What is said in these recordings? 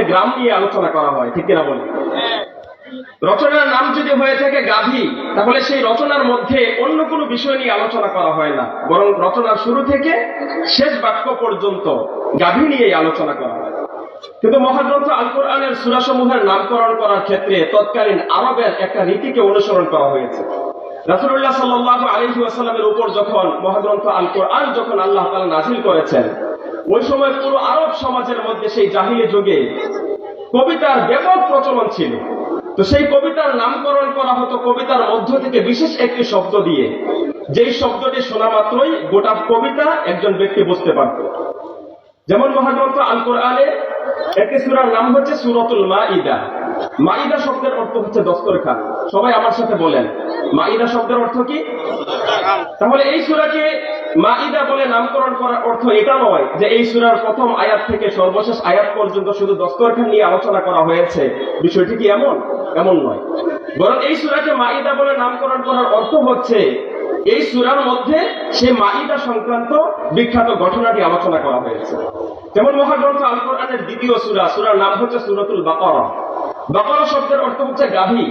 গ্রাম নিয়ে আলোচনা করা হয়, ঠিক কিনা বলি? রচনার নাম যদি হয়ে থাকে গাভী, তাহলে সেই রচনার মধ্যে অন্য কোনো বিষয় নিয়ে আলোচনা করা হয় না, বরং রচনার শুরু থেকে শেষ বাক্য পর্যন্ত গাভী নিয়েই আলোচনা করা হয়। কিন্তু মহাগ্রন্থ আল কোরআনের সূরা সমূহের নামকরণ করার ক্ষেত্রে তৎকালীন আরবের একটা রীতিকে অনুসরণ করা হয়েছে। রাসূলুল্লাহ সাল্লাল্লাহু আলাইহি ওয়াসাল্লামের উপর যখন মহাগ্রন্থ আল কোরআন যখন আল্লাহ তাআলা নাযিল করেছেন, ওই সময় পুরো আরব সমাজের মধ্যে সেই জাহিলি যুগে কবিতার ব্যাপক প্রচলন ছিল। তো সেই কবিতার নামকরণ করা হতো কবিতার মধ্য থেকে বিশেষ একটি শব্দ দিয়ে, যেই শব্দটি শোনা মাত্রই গোটা কবিতা একজন ব্যক্তি বুঝতে পারত। যেমন মহাগ্রন্থ আল কোরআনে একটি সূরার নাম হচ্ছে সূরাতুল মাইদা। মাইদা শব্দের অর্থ হচ্ছে দস্তরখান। সবাই আমার সাথে বলেন, মাইদা শব্দের অর্থ কি? তাহলে এই সূরাকে মাইদা বলে নামকরণ করার অর্থ এটা নয় যে এই সূরার প্রথম আয়াত থেকে সর্বশেষ আয়াত পর্যন্ত শুধু দস্তরখান নিয়ে আলোচনা করা হয়েছে। বিষয়টি কি এমন নয়, বরং এই সূরাকে মাইদা বলে নামকরণ করার অর্থ হচ্ছে এই সূরার মধ্যে সেই মাইদা সংক্রান্ত বিখ্যাত ঘটনাটি আলোচনা করা হয়েছে। যেমন মহাগ্রন্থ আল কোরআনের দ্বিতীয় সূরার নাম হচ্ছে সূরাতুল বাকারা। বাকারা শব্দের অর্থ হচ্ছে গাভী।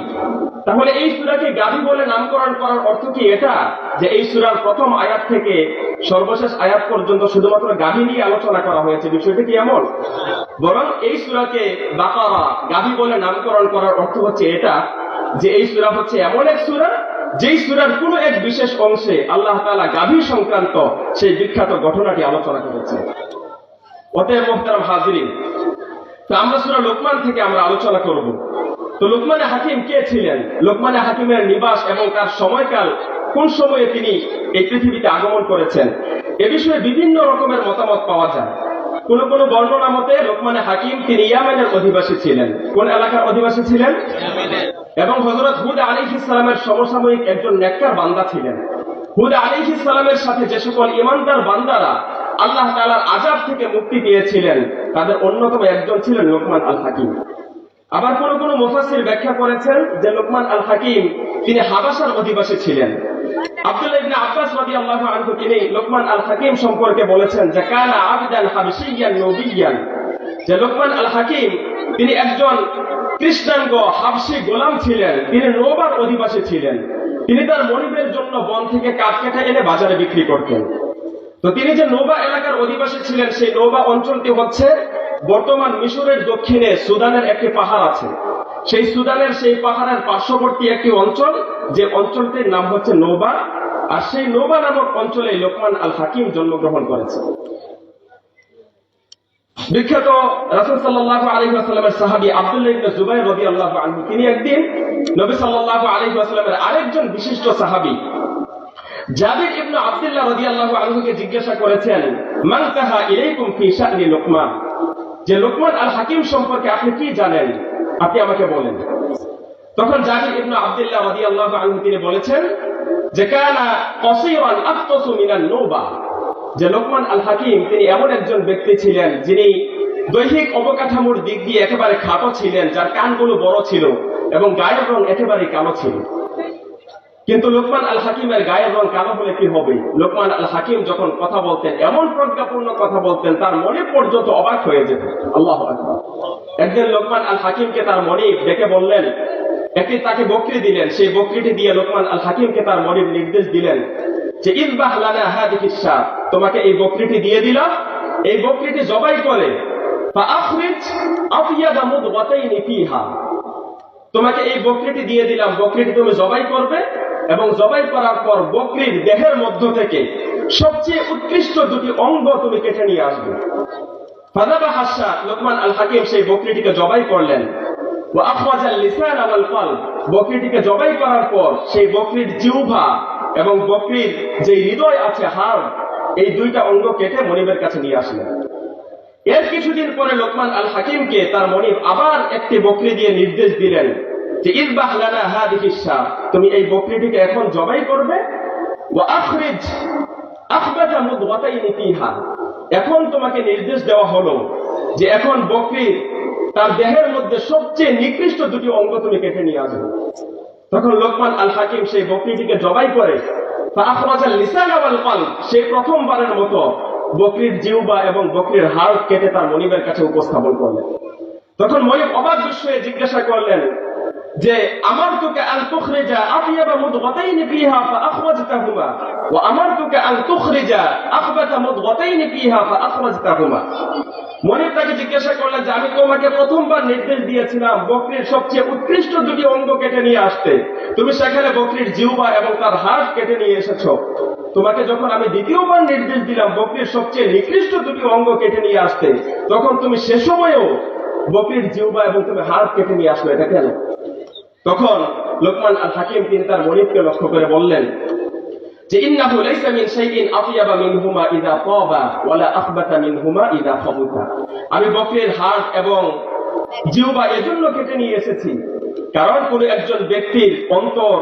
তাহলে এই সূরাকে গাভী বলে নামকরণ করার অর্থ কি এটা যে এই সূরার প্রথম আয়াত থেকে সর্বশেষ আয়াত পর্যন্ত শুধুমাত্র গাভী নিয়ে আলোচনা করা হয়েছে? বিষয়টি কি এমন? বরং এই সূরাকে বাকারা গাভী বলে নামকরণ করার অর্থ হচ্ছে এটা যে এই সূরা হচ্ছে এমন এক সূরা যেই সূরার কোন এক বিশেষ অংশে আল্লাহ তাআলা গাভী সংক্রান্ত সেই বিখ্যাত ঘটনাটি আলোচনা করেছেন। অতএব মুহতারাম হাজিরিন, তো আমরা সূরা লোকমান থেকে আমরা আলোচনা করব। তো লোকমানে হাকিম কে ছিলেন? লোকমানে হাকিমের নিবাস এবং তার সময়কাল, কোন সময়ে তিনি এই পৃথিবীতে আগমন করেছেন, এ বিষয়ে বিভিন্ন রকমের মতামত পাওয়া যায়। কোন কোন বর্ণনা মতে লোকমানে হাকিম তিনি ইয়ামেনের অধিবাসী ছিলেন। কোন এলাকার অধিবাসী ছিলেন? এবং হযরত হুদ আলাইহিস সালামের সমসাময়িক একজন নেককার বান্দা ছিলেন। হুদ আলাইহিস সালামের সাথে যে সকল ঈমানদার বান্দারা আল্লাহ তাআলার আযাব থেকে মুক্তি পেয়েছিলেন, তাদের অন্যতম একজন ছিলেন লোকমান আল হাকিম। আবার কোন কোন মুফাসসির ব্যাখ্যা করেছেন যে লোকমান আল হাকিম তিনি হাবাসার অধিবাসী ছিলেন। আব্দুল্লাহ ইবনে আব্বাস রাদিয়াল্লাহু আনহু তিনি লোকমান আল হাকিম সম্পর্কে বলেছেন যে কানা আবদান হাবশিয়ান নবিয়ান, যে লোকমান আল হাকিম তিনি একজন কৃষ্ণাঙ্গ হাবশি গোলাম ছিলেন। তিনি নওবার অধিবাসী ছিলেন। তিনি তার মনিবের জন্য বন থেকে কাঠ কেটে এনে বাজারে বিক্রি করতেন। তো তিনি যে নওবা এলাকার অধিবাসী ছিলেন, সেই নওবা অঞ্চলটি হচ্ছে বর্তমান মিশরের দক্ষিণে সুদানের একটি পাহাড় আছে। সেই সুদানের সেই পাহাড়ের পার্শ্ববর্তী একটি অঞ্চল, যে অঞ্চলটির নাম হচ্ছে নওবা। আর সেই নওবা নামক অঞ্চলে লোকমান আল হাকিম জন্মগ্রহণ করেছেন। বিখ্যাত রাসূল সাল্লাল্লাহু আলাইহি ওয়াসাল্লামের সাহাবী আব্দুল্লাহ ইবনে জুবাইর রাদিয়াল্লাহু আনহু তিনি একদিন নবী সাল্লাল্লাহু আলাইহি ওয়াসাল্লামের আরেকজন বিশিষ্ট সাহাবী জাবির ইবনে আব্দুল্লাহ রাদিয়াল্লাহু আনহুকে জিজ্ঞাসা করেছেন, মান কাহা ইলাইকুম ফি শা'নি লোকমান, যে লোকমান আল হাকিম সম্পর্কে আপনি কি জানেন, আপনি আমাকে বলেন। তখন জাবির ইবনে আব্দুল্লাহ রাদিয়াল্লাহু আনহু তিনি বলেছেন যে কানা কাসীরান আফতাসু মিনান নওবা, যে লোকমান আল হাকিম তিনি এমন একজন ব্যক্তি ছিলেন যিনি দৈহিক অবকাঠামোর দিক দিয়ে একেবারে খাটো ছিলেন, যার কানগুলো বড় ছিল এবং গায়ের রং একেবারে কালো ছিল। কিন্তু লোকমান আল হাকিমের গায়ের রং কালো হলে কি হবে? লোকমান আল হাকিম যখন কথা বলতেন, এমন প্রজ্ঞাপূর্ণ কথা বলতেন, তার মনে পর্যন্ত অবাক হয়ে যেত। আল্লাহু আকবার। একদিন লোকমান আল হাকিমকে তার মনিব ডেকে বললেন, একটি তাকে বকরি দিলেন। সেই বকরিটি দিয়ে লোকমান আল হাকিমকে তার মনিব নির্দেশ দিলেন যে ইযবাহ লানা হাযিহিস শাহ, তোমাকে এই বকরিটি দিয়ে দিলাম, এই বকরিটি জবাই করে ফাআখরিজ আতয়াবা মুদগাতাইনি ফিহা, তোমাকে এই বকরিটি দিয়ে দিলাম, বকরিটি তুমি জবাই করবে এবং জবাই করার পর বকরির দেহের মধ্য থেকে সবচেয়ে উৎকৃষ্ট দুটি অঙ্গ তুমি কেটে নিয়ে আসবে। ফাযাবাহা শাহ, লোকমান আল হাকিম সেই বকরিটিকে জবাই করলেন। ওয়া আখরাজাল লিসান ওয়াল কলব, বকরিটিকে জবাই করার পর সেই বকরির জিহ্বা এবং বকরির যে হৃদয় আছে, হাড়, এই দুইটা অঙ্গ কেটে মনিবের কাছে নিয়ে আসলেন। এর কিছুদিন পরে লোকমান আল হাকিমকে তার মনিব আবার একটি বকরি দিয়ে নির্দেশ দিলেন যে ইযবাহ লানা হাযিহিস শাহ, তুমি এই বকরিটিকে এখন জবাই করবে। ওয়া আখরিজ আখবাতা মুদগাতাইনি ফিহা, এখন তোমাকে নির্দেশ দেওয়া হলো যে এখন বকরির তার দেহের মধ্যে সবচেয়ে নিকৃষ্ট দুটি অঙ্গ তুমি কেটে নিয়ে আসবে। তখন লোকমান আল হাকিম সেই বকরিটিকে জবাই করে ফাআখরাজাল লিসান ওয়াল কলব, সেই প্রথমবারের মতো বকরির জিহ্বা এবং বকরির হাড় কেটে তার মনিবের কাছে উপস্থাপন করলেন। তখন মনিব অবাক বিস্ময়ে জিজ্ঞাসা করলেন যে আমারতুকা আন তুখরিজা আতিয়াবা মুদগাতাইন ফিহা ফাআখরাজতাহুমা ওয়া আমারতুকা আন তুখরিজা আখবাতা মুদগাতাইন ফিহা ফাআখরাজতাহুমা। মনিব তাকে জিজ্ঞাসা করলেন যে আমি তোমাকে প্রথমবার নির্দেশ দিয়েছিলাম বকরির সবচেয়ে উৎকৃষ্ট দুটি অঙ্গ কেটে নিয়ে আসতে, তুমি সেখানে বকরির জিহ্বা এবং তার হাড় কেটে নিয়ে এসেছো। তোমাকে যখন আমি দ্বিতীয়বার নির্দেশ দিলাম বকরির সবচেয়ে নিকৃষ্ট দুটি অঙ্গ কেটে নিয়ে আসতে, তখন তুমি সে সময়েও বকরির জিহ্বা এবং তুমি হাড় কেটে নিয়ে আসলো, এটা কেন? তখন লোকমান আল হাকিম তিনি তার মনিবকে লক্ষ্য করে বললেন যে ইন্নাহু লাইসা মিন শাইইন আতিয়াবা মিনহুমা ইযা তাবা ওয়ালা আখবাতা মিনহুমা ইযা খাবুতা। আমি বকরির হাড় এবং জিহ্বা এজন্য কেটে নিয়ে এসেছি কারণ কোন একজন ব্যক্তির অন্তর,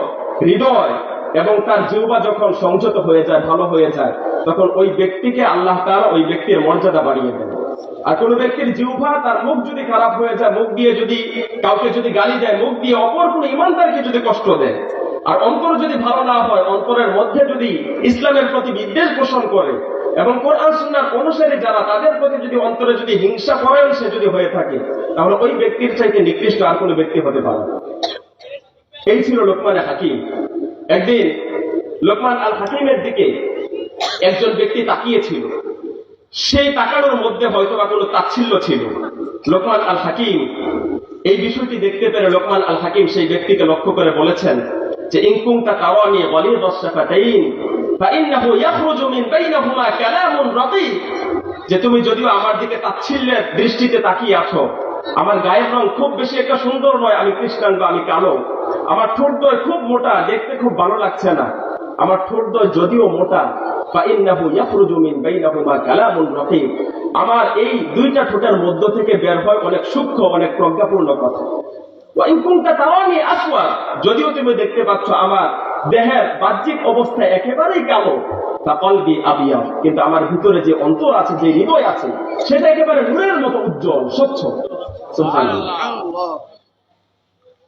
হৃদয় এবং তার জিহ্বা যখন সংযত হয়ে যায়, ভালো হয়ে যায়, তখন ওই ব্যক্তিকে আল্লাহ তাআলা ওই ব্যক্তির মর্যাদা বাড়িয়ে দেন। আর কোন ব্যক্তির জিহ্বা, তার মুখ যদি খারাপ হয়ে যায়, মুখ দিয়ে যদি কাউকে যদি গালি দেয়, মুখ দিয়ে অপর কোন ঈমানদারকে যদি কষ্ট দেয়, আর অন্তর যদি ভালো না হয়, অন্তরের মধ্যে যদি ইসলামের প্রতি বিদ্বেষ পোষণ করে এবং কোরআন সুন্নাহর অনুসারী যারা, তাদের প্রতি যদি অন্তরে যদি হিংসা পরায়ণ সে যদি হয়ে থাকে, তাহলে ওই ব্যক্তির চাইতে নিকৃষ্ট আর কোনো ব্যক্তি হতে পারে না। এই ছিল লোকমান হাকিম। একদিন লোকমান আল হাকিমের দিকে একজন ব্যক্তি তাকিয়েছিল, সেই তাকানোর মধ্যে হয়তো বা কোনো তাচ্ছিল্য ছিল। লোকমান আল হাকিম এই বিষয়টি দেখতে পেরে লোকমান আল হাকিম সেই ব্যক্তিকে লক্ষ্য করে বলেছেন যে ইন কুনতা তারানি গালিযাস শাফাতাইন ফাইন্নাহু ইয়াখরুজু মিন বাইনাহুমা কালামুন রাকিব। যে তুমি যদিও আমার দিকে তাচ্ছিল্যের দৃষ্টিতে তাকিয়ে আছো, আমার গায়ের রং খুব বেশি একটা সুন্দর নয়, আমি কৃষ্ণাঙ্গ, আমি কালো, আমার ঠোঁটদ্বয় খুব মোটা, দেখতে খুব ভালো লাগছে না, আমার ঠোঁটদ্বয় যদিও মোটা, ফাইন্নাহু ইয়াখরুজু মিন বাইনাহুমা কালামুন রাকিব, আমার এই দুইটা ঠোঁটের মধ্য থেকে বের হয় অনেক সূক্ষ্ম, অনেক প্রজ্ঞাপূর্ণ কথা। ওয়া ইন কুনতা তারানি আসওয়াদ, যদিও তুমি দেখতে পাচ্ছ আমার দেহের বাহ্যিক অবস্থা একেবারেই কালো, তা কলবি আবিয়াদ, কিন্তু আমার ভিতরে যে অন্তর আছে, যে হৃদয় আছে, সেটা একেবারে নূরের মতো উজ্জ্বল, স্বচ্ছ। সুবহানাল্লাহ।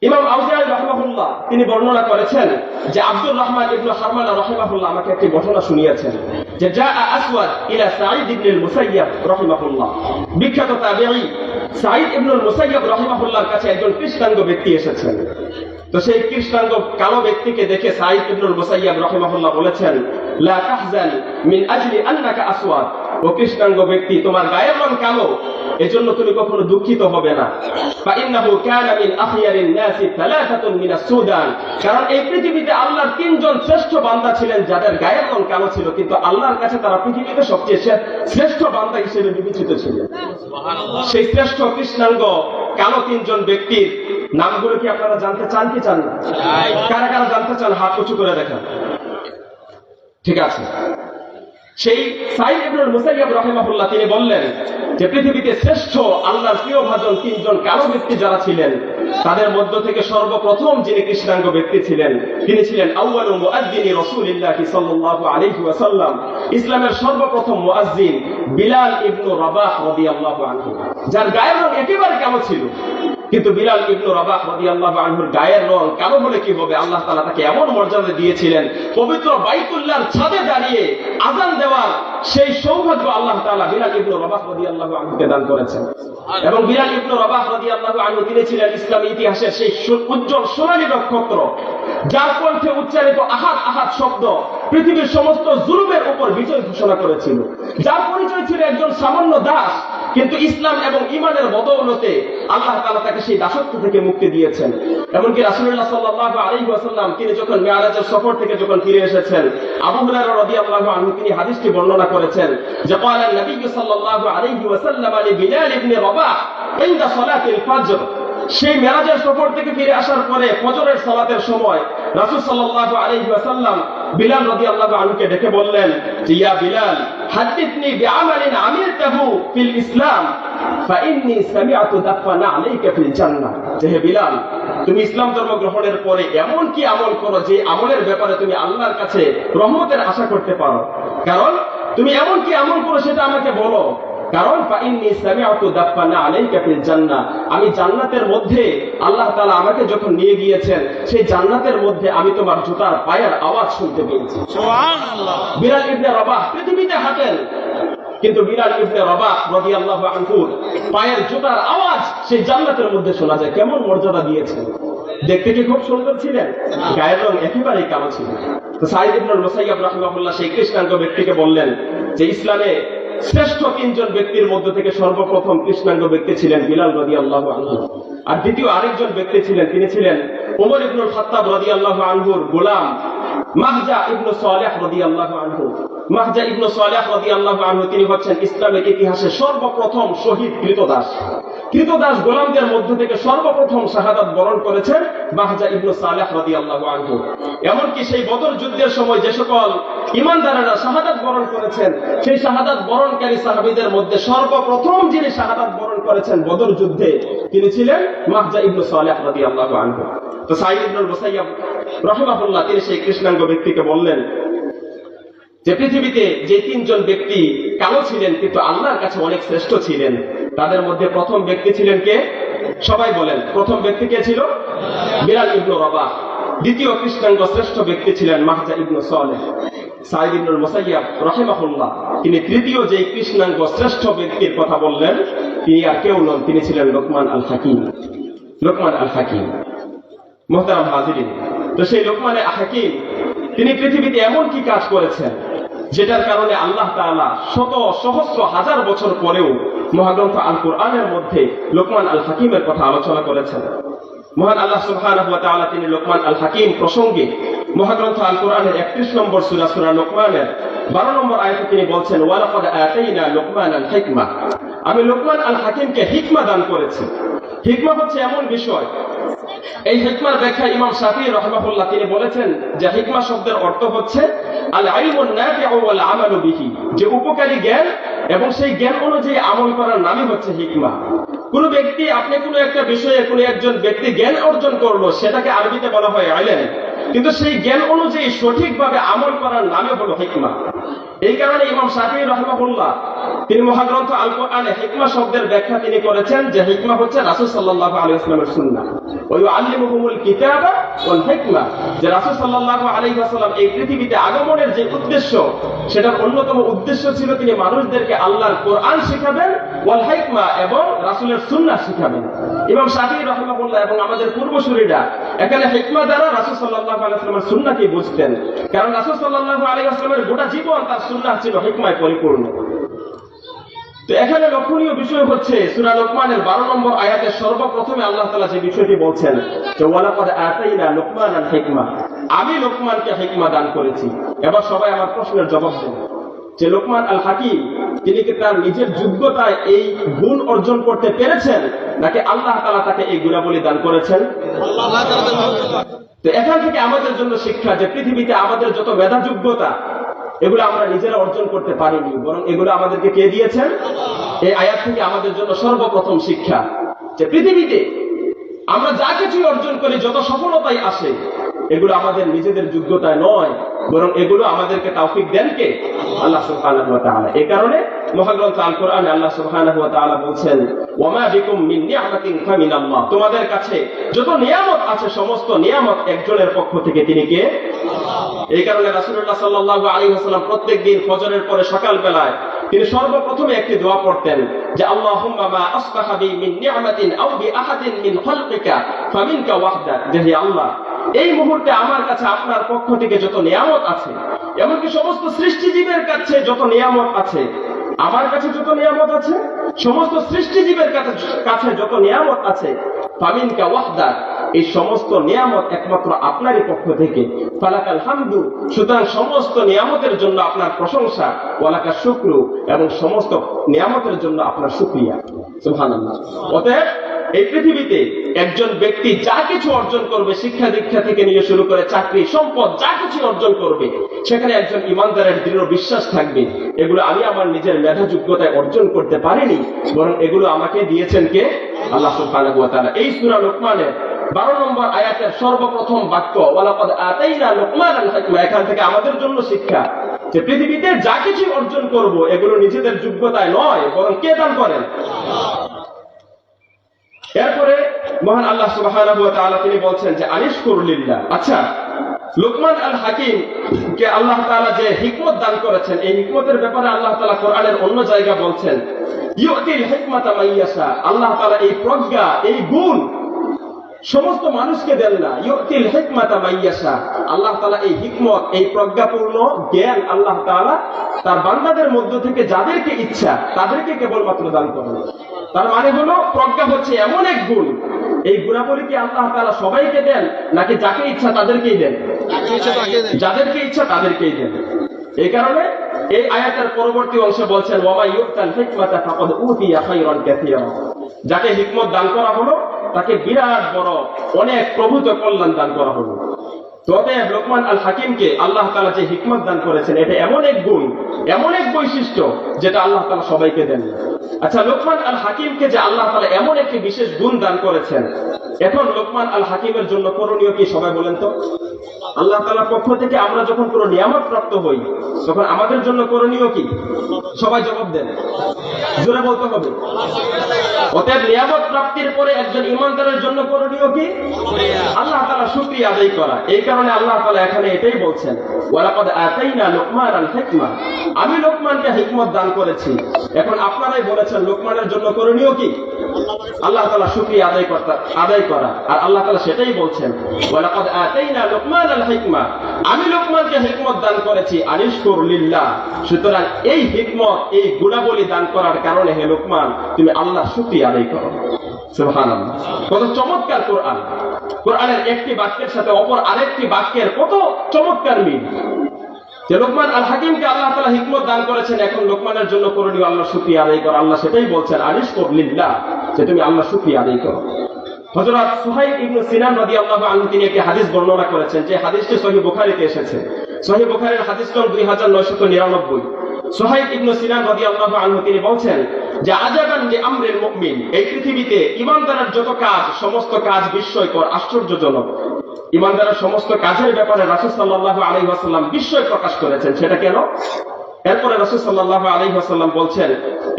ইমাম আউজাঈ রাহিমাহুল্লাহ তিনি বর্ণনা করেছেন যে আব্দুর রহমান ইবনে হারমানা রাহিমাহুল্লাহ আমাকে একটি ঘটনা শুনিয়েছেন যে জাআ আসওয়াদ ইলা সাঈদ ইবনে আল-মুসাইয়্যিব রাহিমাহুল্লাহ, বিখ্যাত তাবেঈ সাঈদ ইবনে আল-মুসাইয়্যিব রাহিমাহুল্লাহর কাছে একজন কৃষ্ণাঙ্গ ব্যক্তি এসেছেন। তো সেই কৃষ্ণাঙ্গ কালো ব্যক্তিকে দেখে সাঈদ ইবনে আল-মুসাইয়্যিব রাহিমাহুল্লাহ বলেছেন লা তাহজান মিন আজলি আন্নাকা আসওয়াদ, ও কৃষ্ণাঙ্গ ব্যক্তি, তোমার গায়ের রং কালো, এজন্য তুমি কখনো দুঃখিত হবে না। ফাইন্নাহু কানা মিন আখিয়ারিন নাসি সালাসাতুন মিনাস সুদান, কারণ এই পৃথিবীতে আল্লাহর তিনজন শ্রেষ্ঠ বান্দা ছিলেন যাদের গায়ের রং কালো ছিল, কিন্তু আল্লাহর কাছে তারা পৃথিবীতে সবচেয়ে শ্রেষ্ঠ বান্দা হিসেবে বিবেচিত ছিলেন। সুবহানাল্লাহ। সেই শ্রেষ্ঠ কৃষ্ণাঙ্গ কালো তিনজন ব্যক্তির নামগুলো কি আপনারা জানতে চান কি চান না? কারা কারা জানতে চান হাত উঁচু করে দেখান। ঠিক আছে। সেই সাঈদ ইবনে আল-মুসাইয়্যিব রাহিমাহুল্লাহ তিনি বললেন যে পৃথিবীতে শ্রেষ্ঠ আল্লাহর প্রিয় ভাজন তিনজন কালো ব্যক্তি যারা ছিলেন, তাদের মধ্য থেকে সর্বপ্রথম যিনি কৃষ্ণাঙ্গ ব্যক্তি ছিলেন, তিনি ছিলেন আউয়ালু মুআজ্জিনি রাসূলিল্লাহ সাল্লাল্লাহু আলাইহি ওয়াসাল্লাম, ইসলামের সর্বপ্রথম মুআজ্জিন বিলাল ইবনে রাবাহ রাদিয়াল্লাহু আনহু, যার গায়ের রং একেবারে কালো ছিল। কিন্তু বিলাল ইবনে রাবাহ রাদিয়াল্লাহু আনহুর গায়ের রং কালো হলে কি হবে, আল্লাহ তাআলা তাকে এমন মর্যাদা দিয়েছিলেন, পবিত্র বাইতুল্লাহর ছাদে দাঁড়িয়ে আযান দেওয়ার সেই সৌভাগ্য আল্লাহ তাআলা বিলাল ইবনে রাবাহ রাদিয়াল্লাহু আনহুকে দান করেছেন। এবং বিলাল ইবনে রাবাহ রাদিয়াল্লাহু আনহু তিনি ছিলেন ইসলামী ইতিহাসের সেই উজ্জ্বল সোনালী নক্ষত্র, যার কণ্ঠে উচ্চারিত আহাদ আহাদ শব্দ পৃথিবীর সমস্ত জুলুমের উপর বিজয় ঘোষণা করেছিল, যার পরিচয় ছিল একজন সামান্য দাস, কিন্তু ইসলাম এবং ঈমানের বদৌলতে আল্লাহ তাআলা তাকে সেই দাসত্ব থেকে মুক্তি দিয়েছেন। এমনকি রাসূলুল্লাহ সাল্লাল্লাহু আলাইহি ওয়াসাল্লাম তিনি যখন মিরাজের সফর থেকে যখন ফিরে এসেছেন, আবু হুরায়রা রাদিয়াল্লাহু আনহু তিনি হাদিসটি বর্ণনা করেছেন যে ক্বালা নবী সাল্লাল্লাহু আলাইহি ওয়াসাল্লাম আলি বিলাল ইবনে রাবাহ ইনদা সালাতিল ফজর, সেই মিরাজের সফর থেকে ফিরে আসার পরে ফজরের সালাতের সময় রাসূল সাল্লাল্লাহু আলাইহি ওয়াসাল্লাম বিলাল রাদিয়াল্লাহু আনহুকে ডেকে বললেন যে ইয়া বিলাল হাদিসনি বিআমালিন আমিলতাহু ফিল ইসলাম ফাইন্নী সামিআতু দাফানা আলাইকা ফিল জান্নাহ, যে হে বিলাল, তুমি ইসলাম ধর্ম গ্রহণের পরে এমন কি আমল করো যে আমলের ব্যাপারে তুমি আল্লাহর কাছে রহমতের আশা করতে পারো, কারণ তুমি এমন কি আমল করো সেটা আমাকে বলো, কারণ ফাইন্নী সামিআতু দাফানা আলাইকা ফিল জান্নাহ, আমি জান্নাতের মধ্যে আল্লাহ তাআলা আমাকে যখন নিয়ে গিয়েছেন সেই জান্নাতের মধ্যে আমি তোমার জুতার পায়ের আওয়াজ শুনতে পেয়েছি। সুবহানাল্লাহ। বিলাল ইবনে রাবাহ পৃথিবীতে হাঁটেন, কিন্তু বিলাল ইবনে রাবাহ রাদিয়াল্লাহু আনহু পায়ের জুতার আওয়াজ সেই জান্নাতের মধ্যে শোনা যায়। কেমন মর্যাদা দিয়েছেন! দেখতে কি খুব সুন্দর ছিলেন? গায়ের রং একেবারেই কালো ছিল। তো সাঈদ ইবনুল মুসাইয়্যিব রাহিমাহুল্লাহ সেই কৃষ্ণাঙ্গ ব্যক্তিকে বললেন যে ইসলামে শ্রেষ্ঠ তিনজন ব্যক্তির মধ্যে থেকে সর্বপ্রথম কৃষ্ণাঙ্গ ব্যক্তি ছিলেন বিলাল রাদিয়াল্লাহু আনহু, আর দ্বিতীয় আরেকজন ব্যক্তি ছিলেন, তিনি ছিলেন ওমর ইবনুল খাত্তাব রাদিয়াল্লাহু আনহুর গোলাম মাহজা ইবনু সালেহ রাদিয়াল্লাহু আনহু। মাহজা ইবনু সালেহ রাদিয়াল্লাহু আনহু তিনি হচ্ছেন ইসলামের ইতিহাসে সর্বপ্রথম শহীদ কৃতদাস। কৃতদাস গোলামদের মধ্য থেকে সর্বপ্রথম শাহাদাত বরণ করেছেন মাহজা ইবনু সালেহ রাদিয়াল্লাহু আনহু। এমনকি সেই বদর যুদ্ধের সময় যে সকল ঈমানদারেরা শাহাদাত বরণ করেছেন, সেই শাহাদাত বরণকারী সাহাবীদের মধ্যে সর্বপ্রথম যিনি শাহাদাত বরণ করেছেন বদর যুদ্ধে, তিনি ছিলেন মাহজা ইবনু সালেহ রাদিয়াল্লাহু আনহু। তো সাঈদ ইবনুল মুসাইয়্যিব রাহিমাহুল্লাহ তিনি সেই কৃষ্ণাঙ্গ ব্যক্তিকে বললেন যে পৃথিবীতে যে তিনজন ব্যক্তি কালো ছিলেন কিন্তু আল্লাহর কাছে অনেক শ্রেষ্ঠ ছিলেন, তাদের মধ্যে প্রথম ব্যক্তি ছিলেন কে? সবাই বলেন, প্রথম ব্যক্তি কে ছিল? বিলাল ইবনে রাবাহ। দ্বিতীয় কৃষ্ণাঙ্গ শ্রেষ্ঠ ব্যক্তি ছিলেন মাহজা ইবনে সালেহ। সাঈদ ইবনুল মুসাইয়্যিব রাহিমাহুল্লাহ তিনি তৃতীয় যে কৃষ্ণাঙ্গ শ্রেষ্ঠ ব্যক্তির কথা বললেন, তিনি আর কেউ নন, তিনি ছিলেন লোকমান আল হাকিম। লোকমান আল হাকিম। মুহতারাম হাজিরিন, তো সেই লোকমান আল হাকিম তিনি পৃথিবীতে এমন কি কাজ করেছেন যেটার কারণে আল্লাহ তাআলা শত সহস্র হাজার বছর পরেও মহাগ্রন্থ আল কোরআনের মধ্যে লোকমান আল হাকিমের কথা আলোচনা করেছেন। মহান আল্লাহ সুবহানাহু ওয়া তাআলা তিনি লোকমান আল হাকিম প্রসঙ্গে মহাগ্রন্থ আল কোরআনের 31 নম্বর সূরা সূরা লোকমানের 12 নম্বর আয়াতে তিনি বলছেন, ওয়া লাকাদ আতাইনা লোকমানাল হিকমা, আমি লোকমান আল হাকিমকে হিকমা দান করেছি। হিকমা হচ্ছে এমন বিষয়, এই হিকমার ব্যাখ্যা ইমাম শাফিঈ রাহিমাহুল্লাহ তিনি বলেছেন যে হিকমা শব্দের অর্থ হচ্ছে আল ইলমুন নাফিউ ওয়াল আমালু বিহি, যে উপকারী জ্ঞান এবং সেই জ্ঞান অনুযায়ী আমল করার নামই হচ্ছে হিকমা। কোন ব্যক্তি, আপনি কোন একটা বিষয়ে কোন একজন ব্যক্তি জ্ঞান অর্জন করলো, সেটাকে আরবিতে বলা হয় ইলম, কিন্তু সেই জ্ঞান অনুযায়ী সঠিকভাবে আমল করার নামই হলো হিকমা। এই কারণে ইমাম শাফিঈ রাহিমাহুল্লাহ তিনি মহাগ্রন্থ আল কোরআনে হিকমা শব্দের ব্যাখ্যা তিনি করেছেন যে হিকমা হচ্ছে রাসূল সাল্লাল্লাহু আলাইহি ওয়াসাল্লামের সুন্নাহ। ওয়া ইউআল্লিমুহুমুল কিতাবা ওয়াল হিকমা, যে রাসূল সাল্লাল্লাহু আলাইহি ওয়াসাল্লাম এই পৃথিবীতে আগমনের যে উদ্দেশ্য, সেটার অন্যতম উদ্দেশ্য ছিল তিনি মানুষদেরকে আল্লাহর কোরআন শিখাবেন, ওয়াল হিকমা এবং রাসূলের সুন্নাহ শিখাবেন। ইমাম শাফিঈ রাহিমাহুল্লাহ এবং আমাদের পূর্বসূরীরা এখানে হিকমা দ্বারা রাসূল সাল্লাল্লাহু আলাইহি ওয়াসাল্লামের সুন্নাহকে বুঝতেন, কারণ রাসূল সাল্লাল্লাহু আলাইহি ওয়াসাল্লামের গোটা জীবন তার সুন্নাহ ছিল হিকমায় পরিপূর্ণ। তো এখানে লক্ষণীয় বিষয় হচ্ছে সূরা লোকমানের 12 নম্বর আয়াতে সর্বপ্রথমে আল্লাহ তাআলা যে বিষয়টি বলছেন যে ওয়ালাকাদ আতাইনা লোকমানাল হিকমা, আমি লোকমানকে হিকমা দান করেছি। এবার সবাই আমার প্রশ্নের জবাব দেন যে লোকমান আল হাকিম তিনি কি তার নিজের যোগ্যতায় এই গুণ অর্জন করতে পেরেছেন, নাকি আল্লাহ তাআলা তাকে এই গুণাবলী দান করেছেন? আল্লাহ তাআলা। তো এখান থেকে আমাদের জন্য শিক্ষা যে পৃথিবীতে আমাদের যত মেধা যোগ্যতা এগুলো আমরা নিজেরা অর্জন করতে পারিনি, বরং এগুলো আমাদেরকে কে দিয়েছেন? এই আয়াত থেকে আমাদের জন্য সর্বপ্রথম শিক্ষা যে পৃথিবীতে আমরা যা কিছু অর্জন করি, যত সফলতাই আসে, এগুলো আমাদের নিজেদের যোগ্যতায় নয়, বরং এগুলো আমাদেরকে তৌফিক দেন কে? আল্লাহ সুবহানাহু ওয়া তাআলা। এই কারণে মহাগ্রন্থ আল কোরআনে আল্লাহ সুবহানাহু ওয়া তাআলা বলছেন, ওয়া মা বিকুম মিন নি'মাতিন ফামিনাল্লাহ, তোমাদের কাছে যত নিয়ামত আছে সমস্ত নিয়ামত একজনের পক্ষ থেকে, তিনি কে? আল্লাহ। এই কারণে রাসূলুল্লাহ সাল্লাল্লাহু আলাইহি ওয়াসাল্লাম প্রত্যেকদিন ফজরের পরে সকাল বেলায় তিনি সর্বপ্রথমে একটি দোয়া পড়তেন যে আল্লাহুম্মা মা আসবাহা বি মিন নি'মাতিন আও বি আহাদিন মিন খালকিকা ফামিনকা ওয়াহদাক, যে হে আল্লাহ, এই মুহূর্তে আমার কাছে আপনার পক্ষ থেকে যত নিয়ামত আছে, এমনকি সমস্ত সৃষ্টিজীবের কাছে যত নিয়ামত আছে, আমার কাছে যত নিয়ামত আছে, সমস্ত সৃষ্টিজীবের কাছে যত নিয়ামত আছে, ফামিনকা ওয়াহদাক, এই সমস্ত নিয়ামত একমাত্র আপনারই পক্ষ থেকে, ফালাকাল হামদু, সুতরাং সমস্ত নিয়ামতের জন্য আপনার প্রশংসা, ওয়ালাকা শুকরু, এবং সমস্ত নিয়ামতের জন্য আপনার শুকরিয়া। সুবহানাল্লাহ। অতএব এই পৃথিবীতে একজন ব্যক্তি যা কিছু অর্জন করবে, শিক্ষা দীক্ষা থেকে নিয়ে শুরু করে চাকরি, সম্পদ, যা কিছু অর্জন করবে, সেখানে একজন ঈমানদারের দৃঢ় বিশ্বাস থাকবে এগুলো আমি আমার নিজের মেধা যোগ্যতায় অর্জন করতে পারিনি, বরং এগুলো আমাকে দিয়েছেন কে? আল্লাহ সুবহানাহু ওয়া তাআলা। এই সূরা লোকমানের 12 নম্বর আয়াতের সর্বপ্রথম বাক্য ওয়ালাকাদ আতাইনা লোকমানাল হিকমা, এখান থেকে আমাদের জন্য শিক্ষা যে পৃথিবীতে যা কিছু অর্জন করব এগুলো নিজেদের যোগ্যতায় নয়, বরং কে দান করেন? আল্লাহ। এরপরে মহান আল্লাহ সুবহানাহু ওয়া তাআলা তিনি বলছেন যে আনিশকুর লিল্লাহ, আচ্ছা লুকমান আল হাকিম কে আল্লাহ তাআলা যে হিকমত দান করেছেন, এই হিকমতের ব্যাপারে আল্লাহ তাআলা কোরআনের অন্য জায়গা বলছেন, ইউতিল হিকমাতা মাইয়াশা, আল্লাহ তাআলা এই প্রজ্ঞা, এই গুণ সমস্ত মানুষকে দেন না। ইউতিল হিকমাতা মাইয়াশা, আল্লাহ তাআলা এই হিকমত, এই প্রজ্ঞাপূর্ণ জ্ঞান আল্লাহ তাআলা তার বান্দাদের মধ্য থেকে যাদেরকে ইচ্ছা তাদেরকে কেবলমাত্র দান করেন। তার মানে হলো প্রজ্ঞা হচ্ছে এমন এক গুণ, এই গুণাবলী কি আল্লাহ তাআলা সবাইকে দেন নাকি যাকে ইচ্ছা তাদেরকেই দেন? যাদেরকে ইচ্ছা তাদেরকেই দেন। এই কারণে এই আয়াতের পরবর্তী অংশে বলছেন, ওয়া মা ইউতাল হিকমাতা ফাকাদ উতিয়া খায়রান কাসীরা, যাকে হিকমত দান করা হলো তাকে বিরাট বড় অনেক প্রভূত কল্যাণ দান করা হলো। তবে লোকমান আল হাকিমকে আল্লাহ তাআলা যে হিকমত দান করেছেন, এটা এমন এক গুণ, এমন এক বৈশিষ্ট্য যেটা আল্লাহ তাআলা সবাইকে দেন। আচ্ছা, লোকমান আল হাকিমকে যে আল্লাহ তাআলা এমন একটি বিশেষ গুণ দান করেছেন, এখন লোকমান আল হাকিমের জন্য করণীয় কি সবাই বলেন তো? আল্লাহ তাআলার পক্ষ থেকে আমরা যখন কোনো নিয়ামত প্রাপ্ত হই তখন আমাদের জন্য করণীয় কি? সবাই জবাব দেন, জোরে বলতে হবে। অতএব নিয়ামত প্রাপ্তির পরে একজন ঈমানদারের জন্য করণীয় কি? আল্লাহ তাআলা শুকরিয়া আদায় করা। এই কারণে আল্লাহ তাআলা এখানে এটাই বলছেন, ওয়ালাকাদ আতাইনা লুকমানাল হিকমা, আমি লোকমানকে হিকমত দান করেছি। এখন আপনারাই বলেছেন লোকমানের জন্য করণীয় কি? আল্লাহ তাআলা শুকরিয়া আদায় করা। আর আল্লাহ তাআলা সেটাই বলছেন, ওয়ালাকাদ আতাইনা লুকমানাল হিকমা, আমি লোকমানকে হিকমত দান করেছি, আনিশকুর লিল্লাহ। সুতরাং এই হিকমত, এই গুণাবলী দান করার কারণে হে লোকমান, তুমি আল্লাহর শুকরিয়া আদায় করো। সুবহানাল্লাহ, কত চমৎকার কোরআন! কোরআনের একটি বাক্যের সাথে অপর আরেকটি বাক্যের কত চমৎকার মিল। যে লোকমান আল হাকিমকে আল্লাহ তাআলা হিকমত দান করেছেন, এখন লোকমানের জন্য করণীয় আল্লাহর শুকরিয়া আদায় করা। আল্লাহ সেটাই বলছেন, আনিশকুর লিল্লাহ, যে তুমি আল্লাহর শুকরিয়া আদায় করো। হযরত সুহাইব ইবনে সিনান রাদিয়াল্লাহু আনহু তিনি একটি হাদিস বর্ণনা করেছেন, যে হাদিসটি সহিহ বুখারীতে এসেছে। সহিহ বুখারীর হাদিস নং 2999। সুহাইব ইবনে সিনান রাদিয়াল্লাহু আনহু তিনি বলছেন যে, আজাবান লিআমরিল মুমিন, এই পৃথিবীতে ঈমানদারের যত কাজ, সমস্ত কাজ বিস্ময়কর, আশ্চর্যজনক। ঈমানদারের সমস্ত কাজের ব্যাপারে রাসূল সাল্লাল্লাহু আলাইহি ওয়াসাল্লাম বিস্ময় প্রকাশ করেছেন। সেটা কেন? এরপরে রাসূল সাল্লাল্লাহু আলাইহি ওয়াসাল্লাম বলছেন,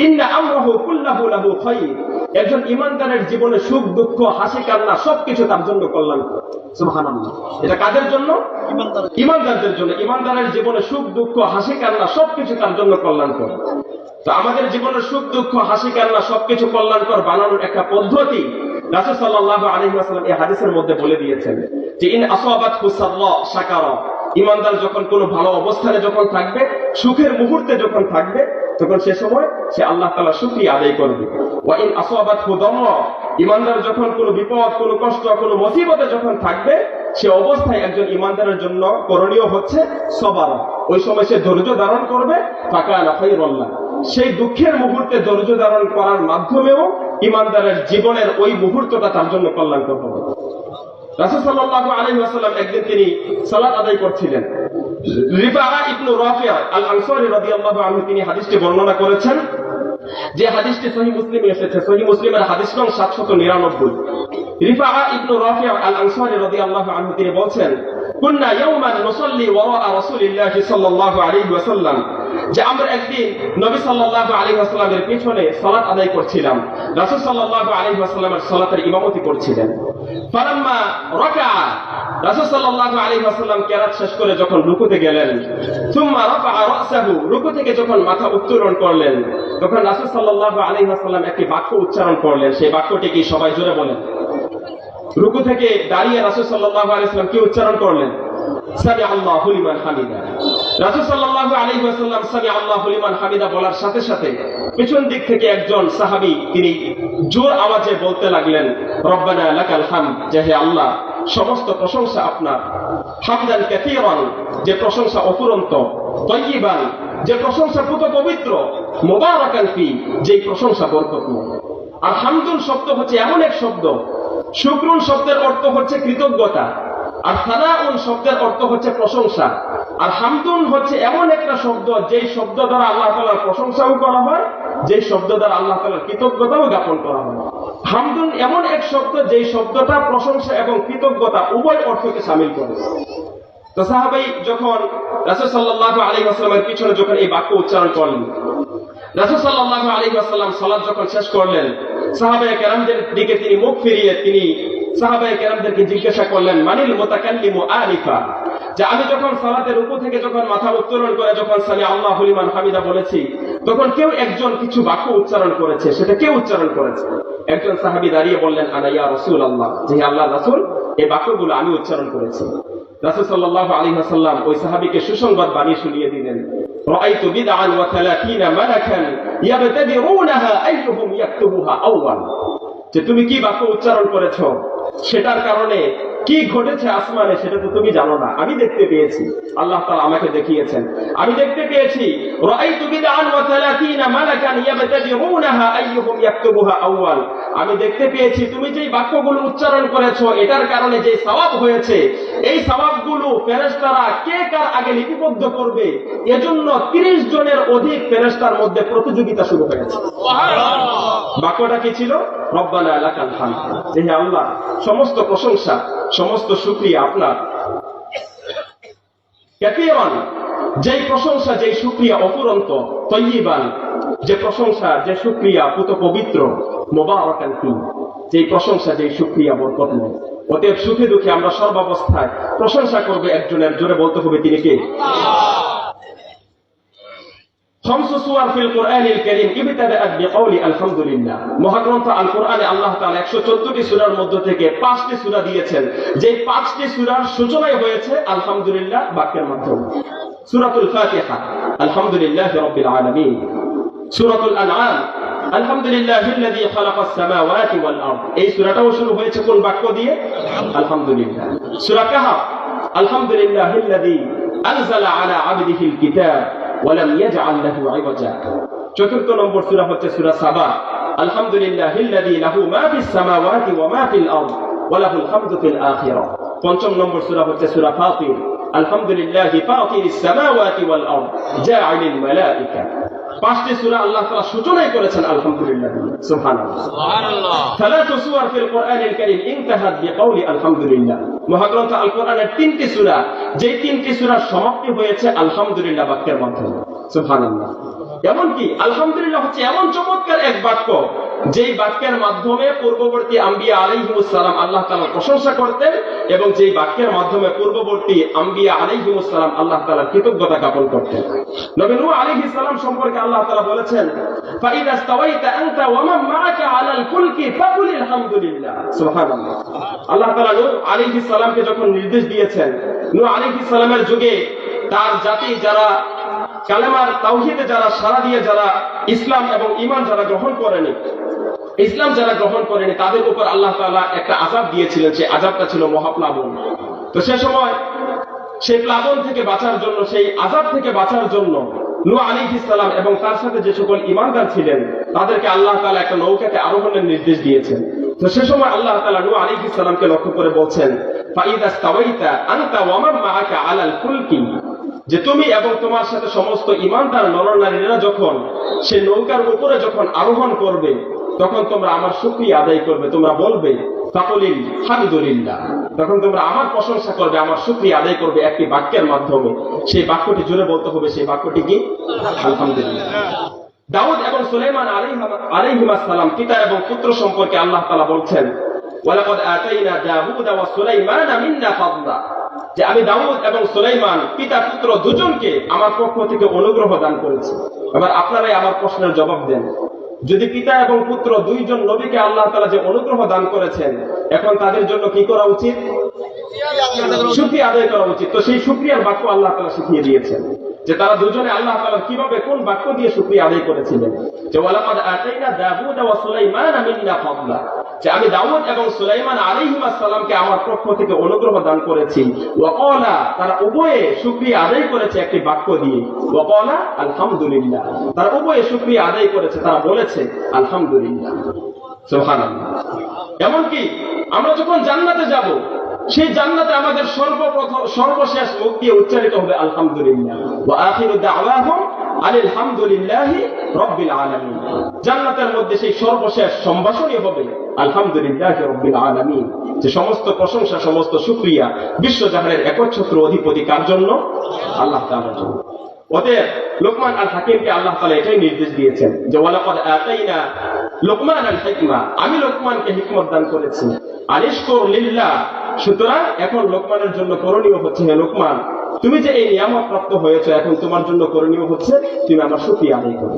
ইন্না আমরাহু কুল্লাহু লাহু খায়র, একজন ঈমানদারের জীবনে সুখ দুঃখ হাসি কান্না সবকিছু তার জন্য কল্যাণকর। সুবহানাল্লাহ, এটা কাদের জন্য? ঈমানদারদের জন্য। ঈমানদারের জীবনে সুখ দুঃখ হাসি কান্না সবকিছু তার জন্য কল্যাণকর। তো আমাদের জীবনের সুখ দুঃখ হাসি কান্না সবকিছু কল্যাণকর বানানোর একটা পদ্ধতি রাসূল সাল্লাল্লাহু আলাইহি ওয়াসাল্লাম এই হাদিসের মধ্যে বলে দিয়েছেন, যে ইন আসাবাতহু সাররা শাকারা, ঈমানদার যখন কোনো ভালো অবস্থানে যখন থাকবে, সুখের মুহূর্তে যখন থাকবে, তখন সে সময় সে আল্লাহ তাআলার শুকরিয়া আদায় করবে। ওয়া ইন আসাবাতহু দাররা, ঈমানদার যখন কোনো বিপদ, কোনো কষ্ট, কোনো মুসিবতে যখন থাকবে, সে অবস্থায় একজন ঈমানদারের জন্য করণীয় হচ্ছে সবার, ওই সময় সে ধৈর্য ধারণ করবে। ফাকানা খায়রুল লাহ, সেই দুঃখের মুহূর্তে ধৈর্য ধারণ করার মাধ্যমেও ঈমানদারের জীবনের ওই মুহূর্তটা তার জন্য কল্যাণকর হবে। রাসূল সাল্লাল্লাহু আলাইহি ওয়াসাল্লাম একদিন তিনি সালাত আদায় করছিলেন। রিফাআ ইবনে রাফি' আল আনসারী রাদিয়াল্লাহু আনহু তিনি হাদিসটি বর্ণনা করেছেন, যে হাদিসটি সহিহ মুসলিমে এসেছে। সহিহ মুসলিমের হাদিস নং 799। রিফাআ ইবনে রাফি' আল আনসারী রাদিয়াল্লাহু আনহু তিনি বলছেন, কুন্না ইয়াওমান নুসাল্লি ওয়ারা'a রাসূলিল্লাহি সাল্লাল্লাহু আলাইহি ওয়াসাল্লাম, যে আমরা একদিন নবী সাল্লাল্লাহু আলাইহি ওয়াসাল্লামের পিছনে সালাত আদায় করছিলাম। রাসূল সাল্লাল্লাহু আলাইহি ওয়াসাল্লামের সালাতের ইমামতি করছিলেন। ফালাম্মা রাকা'a, রাসূল সাল্লাল্লাহু আলাইহি ওয়াসাল্লাম কিরাত শেষ করে যখন রুকুতে গেলেন, সুম্মা রাফা'a রা'সাহু, রুকু থেকে যখন মাথা উত্তোলন করলেন, তখন রাসূল সাল্লাল্লাহু আলাইহি ওয়াসাল্লাম একটি বাক্য উচ্চারণ করলেন। সেই বাক্যটি কি? সবাই জোরে বলেন। রুকু থেকে দাঁড়িয়ে রাসূল সাল্লাল্লাহু আলাইহি ওয়াসাল্লাম কি উচ্চারণ করলেন? সামি আল্লাহু লিমান হামিদা। রাসূল সাল্লাল্লাহু আলাইহি ওয়াসাল্লাম সামি আল্লাহু লিমান হামিদা বলার সাথে সাথে পিছন দিক থেকে একজন সাহাবী তিনি জোর আওয়াজে বলতে লাগলেন, রব্বানা লাকাল হামদ, যে হে আল্লাহ, সমস্ত প্রশংসা আপনার। হামদান কাসীরান, যে প্রশংসা অফুরন্ত। তাইয়িবান, যে প্রশংসা পুত পবিত্র। মুবারাকান ফি, যে প্রশংসা বরকতময়। আর হামদুন শব্দ হচ্ছে এমন এক শব্দ, শুকরুন শব্দের অর্থ হচ্ছে কৃতজ্ঞতা, আর সানাউন শব্দের অর্থ হচ্ছে প্রশংসা। আর হামদুন হচ্ছে এমন একটা শব্দ, যেই শব্দ দ্বারা আল্লাহ তাআলার প্রশংসাও করা হয়, যেই শব্দ দ্বারা আল্লাহ তাআলার কৃতজ্ঞতাও জ্ঞাপন করা হয়। হামদুন এমন এক শব্দ, যেই শব্দটা প্রশংসা এবং কৃতজ্ঞতা উভয় অর্থকে শামিল করে। তো সাহাবাই যখন রাসূল সাল্লাল্লাহু আলাইহি ওয়াসাল্লামের পিছনে যখন এই বাক্য উচ্চারণ করলেন, রাসূল সাল্লাল্লাহু আলাইহি ওয়াসাল্লাম সালাত যখন শেষ করলেন, সাহাবায়ে কেরামদের দিকে তিনি মুখ ফিরিয়ে তিনি সাহাবায়ে কেরামদেরকে জিজ্ঞাসা করলেন, মানিল মুতাকাল্লিমু আলিফা, যে আমি যখন সালাতের রুকু থেকে যখন মাথা উত্তোলন করে যখন সামি আল্লাহু লিমান হামিদা বলেছি, তখন কেউ একজন কিছু বাক্য উচ্চারণ করেছে। সেটা কেউ উচ্চারণ করেছে? একজন সাহাবী দাঁড়িয়ে বললেন, আনা ইয়া রাসূলুল্লাহ, যে আল্লাহর রাসূল, এই বাক্যগুলো আমি উচ্চারণ করেছি। রাসূল সাল্লাল্লাহু আলাইহি ওয়াসাল্লাম ওই সাহাবীকে সুসংবাদ বানিয়ে শুনিয়ে দিলেন, রাআইতু বিদআন ওয়া 30 মালাকান ইয়াবতাদিরুনাহা আইয়ুহুম ইয়াকতুবুহা আউয়াল। যে তুমি কি বাক্য উচ্চারণ করেছো, সেটার কারণে কি ঘটেছে আসমানে সেটা তো তুমি জানো না, আমি দেখতে পেয়েছি। আল্লাহ তাআলা আমাকে দেখিয়েছেন, আমি দেখতে পেয়েছি। রাআইতু বিদআন ওয়া 30 মালাকান ইয়াবতাদিরুনাহা আইয়ুহুম ইয়াকতুবুহা আউয়াল। আমি দেখতে পেয়েছি তুমি যেই বাক্যগুলো উচ্চারণ করেছো, এটার কারণে যে সওয়াব হয়েছে, এই সওয়াবগুলো ফেরেশতারা কে কার আগে লিপিবদ্ধ করবে, এজন্য 30 জনের অধিক ফেরেশতার মধ্যে প্রতিযোগিতা শুরু হয়েছে। সুবহানাল্লাহ। বাক্যটা কি ছিল? রব্বানা লাকাল হামদ। হে আল্লাহ, সমস্ত প্রশংসা, সমস্ত শুকরিয়া আপনার। কাসীরান, যেই প্রশংসা, যেই শুকরিয়া অপুরন্ত। তাইয়িবান, যে প্রশংসা, যে শুকরিয়া পুত পবিত্র। মুবারাকান ফি, যেই প্রশংসা, যেই শুকরিয়া বরকতময়। অতএব সুখে দুঃখে আমরা সর্বাবস্থায় প্রশংসা করবে একজনের, জোরে বলতে হবে তিনি কে? খামসু সূরা ফিল কুরআনিল কারীম ইবতাদাআত বিকাউলি আলহামদুলিল্লাহ। মহাগ্রন্থ আল কুরআনে আল্লাহ তাআলা 114টি সূরার মধ্য থেকে 5টি সূরা দিয়েছেন, যে 5টি সূরার সূচনাই হয়েছে আলহামদুলিল্লাহ বাক্যের মাধ্যমে। সূরাতুল ফাতিহা আলহামদুলিল্লাহি রাব্বিল আলামিন। সূরাতুল আনআম আলহামদুলিল্লাহিল্লাযী খালাকাস সামাওয়াতি ওয়াল আরদ। এই সূরাটাও শুরু হয়েছে কোন বাক্য দিয়ে? আলহামদুলিল্লাহ। সূরা কাহফ আলহামদুলিল্লাহিল্লাযী আনজালা আলা আবদিহিল কিতাব ওয়ালাম ইয়াজআল লাহু ইওয়াজা। চতুর্থ নম্বর সূরা হচ্ছে সূরা সাবা আলহামদুলিল্লাহিল্লাযী লাহু মা ফিস সামাওয়াতি ওয়া মা ফিল আরদ ওয়া লাহুল হামদু ফিল আখিরাহ। পঞ্চম নম্বর সূরা হচ্ছে সূরা ফাতির আলহামদুলিল্লাহি ফাতিরিস সামাওয়াতি ওয়াল আরদ জাআলিল মালায়েকা। 5টি সূরা আল্লাহ তাআলা সূচনাই করেছেন আলহামদুলিল্লাহ। সুবহানাল্লাহ, সুবহানাল্লাহ। সালাতু সূরা ফিল কুরআনিল কারীম ইনতাহাত বিকাউলি আলহামদুলিল্লাহ। মহাগ্রন্থ আল কোরআনের 3টি সূরা, যেই 3টি সূরার সমাপ্তি হয়েছে আলহামদুলিল্লাহ বাক্যের মাধ্যমে। সুবহানাল্লাহ। এমনকি আলহামদুলিল্লাহ হচ্ছে এমন চমৎকার এক বাক্য, যেই বাক্যের মাধ্যমে পূর্ববর্তী আম্বিয়া আলাইহিমুস সালাম আল্লাহ তাআলার প্রশংসা করতেন, এবং যেই বাক্যের মাধ্যমে পূর্ববর্তী আম্বিয়া আলাইহিমুস সালাম আল্লাহ তাআলার কৃতজ্ঞতা জ্ঞাপন করতেন। নবী নূহ আলাইহিস সালাম সম্পর্কে আল্লাহ তাআলা বলেছেন, ফাইদা ইসতাওয়াইতা আনতা ওয়া মান মা'আকা আলাল ফুলকি ফাকুলিল হামদুলিল্লাহ। সুবহানাল্লাহ। আল্লাহ তাআলা নূহ আলাইহিস সালামকে যখন নির্দেশ দিয়েছেন, নূহ আলাইহিস সালামের যুগে তার জাতি যারা কালেমার তাওহীদে যারা সাড়া দিয়ে যারা ইসলাম এবং ঈমান যারা গ্রহণ করেনি, ইসলাম যারা গ্রহণ করেনি, তাদের উপর আল্লাহ তাআলা একটা আযাব দিয়েছিলেন। সেই আযাবটা ছিল মহাপ্লাবন। তো সে সময় সেই প্লাবন থেকে বাঁচার জন্য, সেই আযাব থেকে বাঁচার জন্য নূহ আলাইহিস সালাম এবং তার সাথে যে সকল ঈমানদার ছিলেন তাদেরকে আল্লাহ তাআলা একটা নৌকাতে আরোহণের নির্দেশ দিয়েছেন। তো সে সময় আল্লাহ তাআলা নূহ আলাইহিস সালামকে লক্ষ্য করে বলছেন, ফাইদা ইসতাওয়াইতা আনতা ওয়া মান মা'আকা আলাল ফুলকি, যে তুমি এবং তোমার সাথে সমস্ত ঈমানদার নরনারীরা যখন সেই নৌকার উপরে যখন আরোহণ করবে, তখন তোমরা আমার শুকরিয়া আদায় করবে। তোমরা বলবে ফাকুলিল হামদুলিল্লাহ, তখন তোমরা আমার প্রশংসা করবে, আমার শুকরিয়া আদায় করবে একটি বাক্যের মাধ্যমে। সেই বাক্যটি জোরে বলতে হবে। সেই বাক্যটি কি? আলহামদুলিল্লাহ। দাউদ এবং সুলাইমান আলাইহিস সালাম পিতা এবং পুত্র সম্পর্কে আল্লাহ তাআলা বলছেন, ওয়ালাকাদ আতাইনা দাউদা ওয়া সুলাইমানা মিন্না ফাদলা, যে আমি দাউদ এবং সুলাইমান পিতা পুত্র দুজনকে আমার পক্ষ থেকে অনুগ্রহ দান করেছি। এবার আপনারাই আমার প্রশ্নের জবাব দেন, যদি পিতা এবং পুত্র দুইজন নবীকে আল্লাহ তাআলা যে অনুগ্রহ দান করেছেন, এখন তাদের জন্য কি করা উচিত? শুকরিয়া আদায় করা উচিত। তো সেই শুকরিয়ার বাক্য আল্লাহ তাআলা শিখিয়ে দিয়েছেন, যে তারা দুজনে আল্লাহ তাআলা কিভাবে কোন বাক্য দিয়ে শুকরিয়া আদায় করেছিলেন। যে ওয়ালাকাদ আতাইনা দাউদা ওয়া সুলাইমানা মিন্না ফাদলা, যে আমি দাউদ এবং সুলাইমান আলাইহিস সালামকে আমার পক্ষ থেকে অনুগ্রহ দান করেছি। ওয়া ক্বালা, তারা উভয়ে শুকরিয়া আদায় করেছে একটি বাক্য দিয়ে। ওয়া ক্বালা আলহামদুলিল্লাহ, তারা উভয়ে শুকরিয়া আদায় করেছে, তারা বলেছে আলহামদুলিল্লাহ। সুবহানাল্লাহ। এমনকি আমরা যখন জান্নাতে যাব, সেই জান্নাতে আমাদের সর্বশেষ মুখ দিয়ে উচ্চারিত হবে আলহামদুলিল্লাহ। ওয়া আখিরু দাওয়াহুম আলহামদুলিল্লাহি রাব্বিল আলামিন। জান্নাতের মধ্যে সেই সর্বশেষ সম্ভাষণই হবে আলহামদুলিল্লাহি রাব্বিল আলামিন, যে সমস্ত প্রশংসা, সমস্ত শুকরিয়া বিশ্বজাহানের একচ্ছত্র অধিপতি কার জন্য? আল্লাহ তাআলার জন্য। অতএব লোকমান আল হাকিমকে আল্লাহ তাআলা এটাই নির্দেশ দিয়েছেন, যে ওয়ালাকাদ আতাইনা লোকমান আল হিকমা, আমি লোকমানকে হিকমত দান করেছি। আনিশকুর লিল্লাহ, সুতরাং এখন লোকমানের জন্য করণীয় হচ্ছে, হে লোকমান, তুমি যে এই নিয়ামত প্রাপ্ত হয়েছে, এখন তোমার জন্য করণীয় হচ্ছে তুমি আমার শুকরিয়া আদায় করো।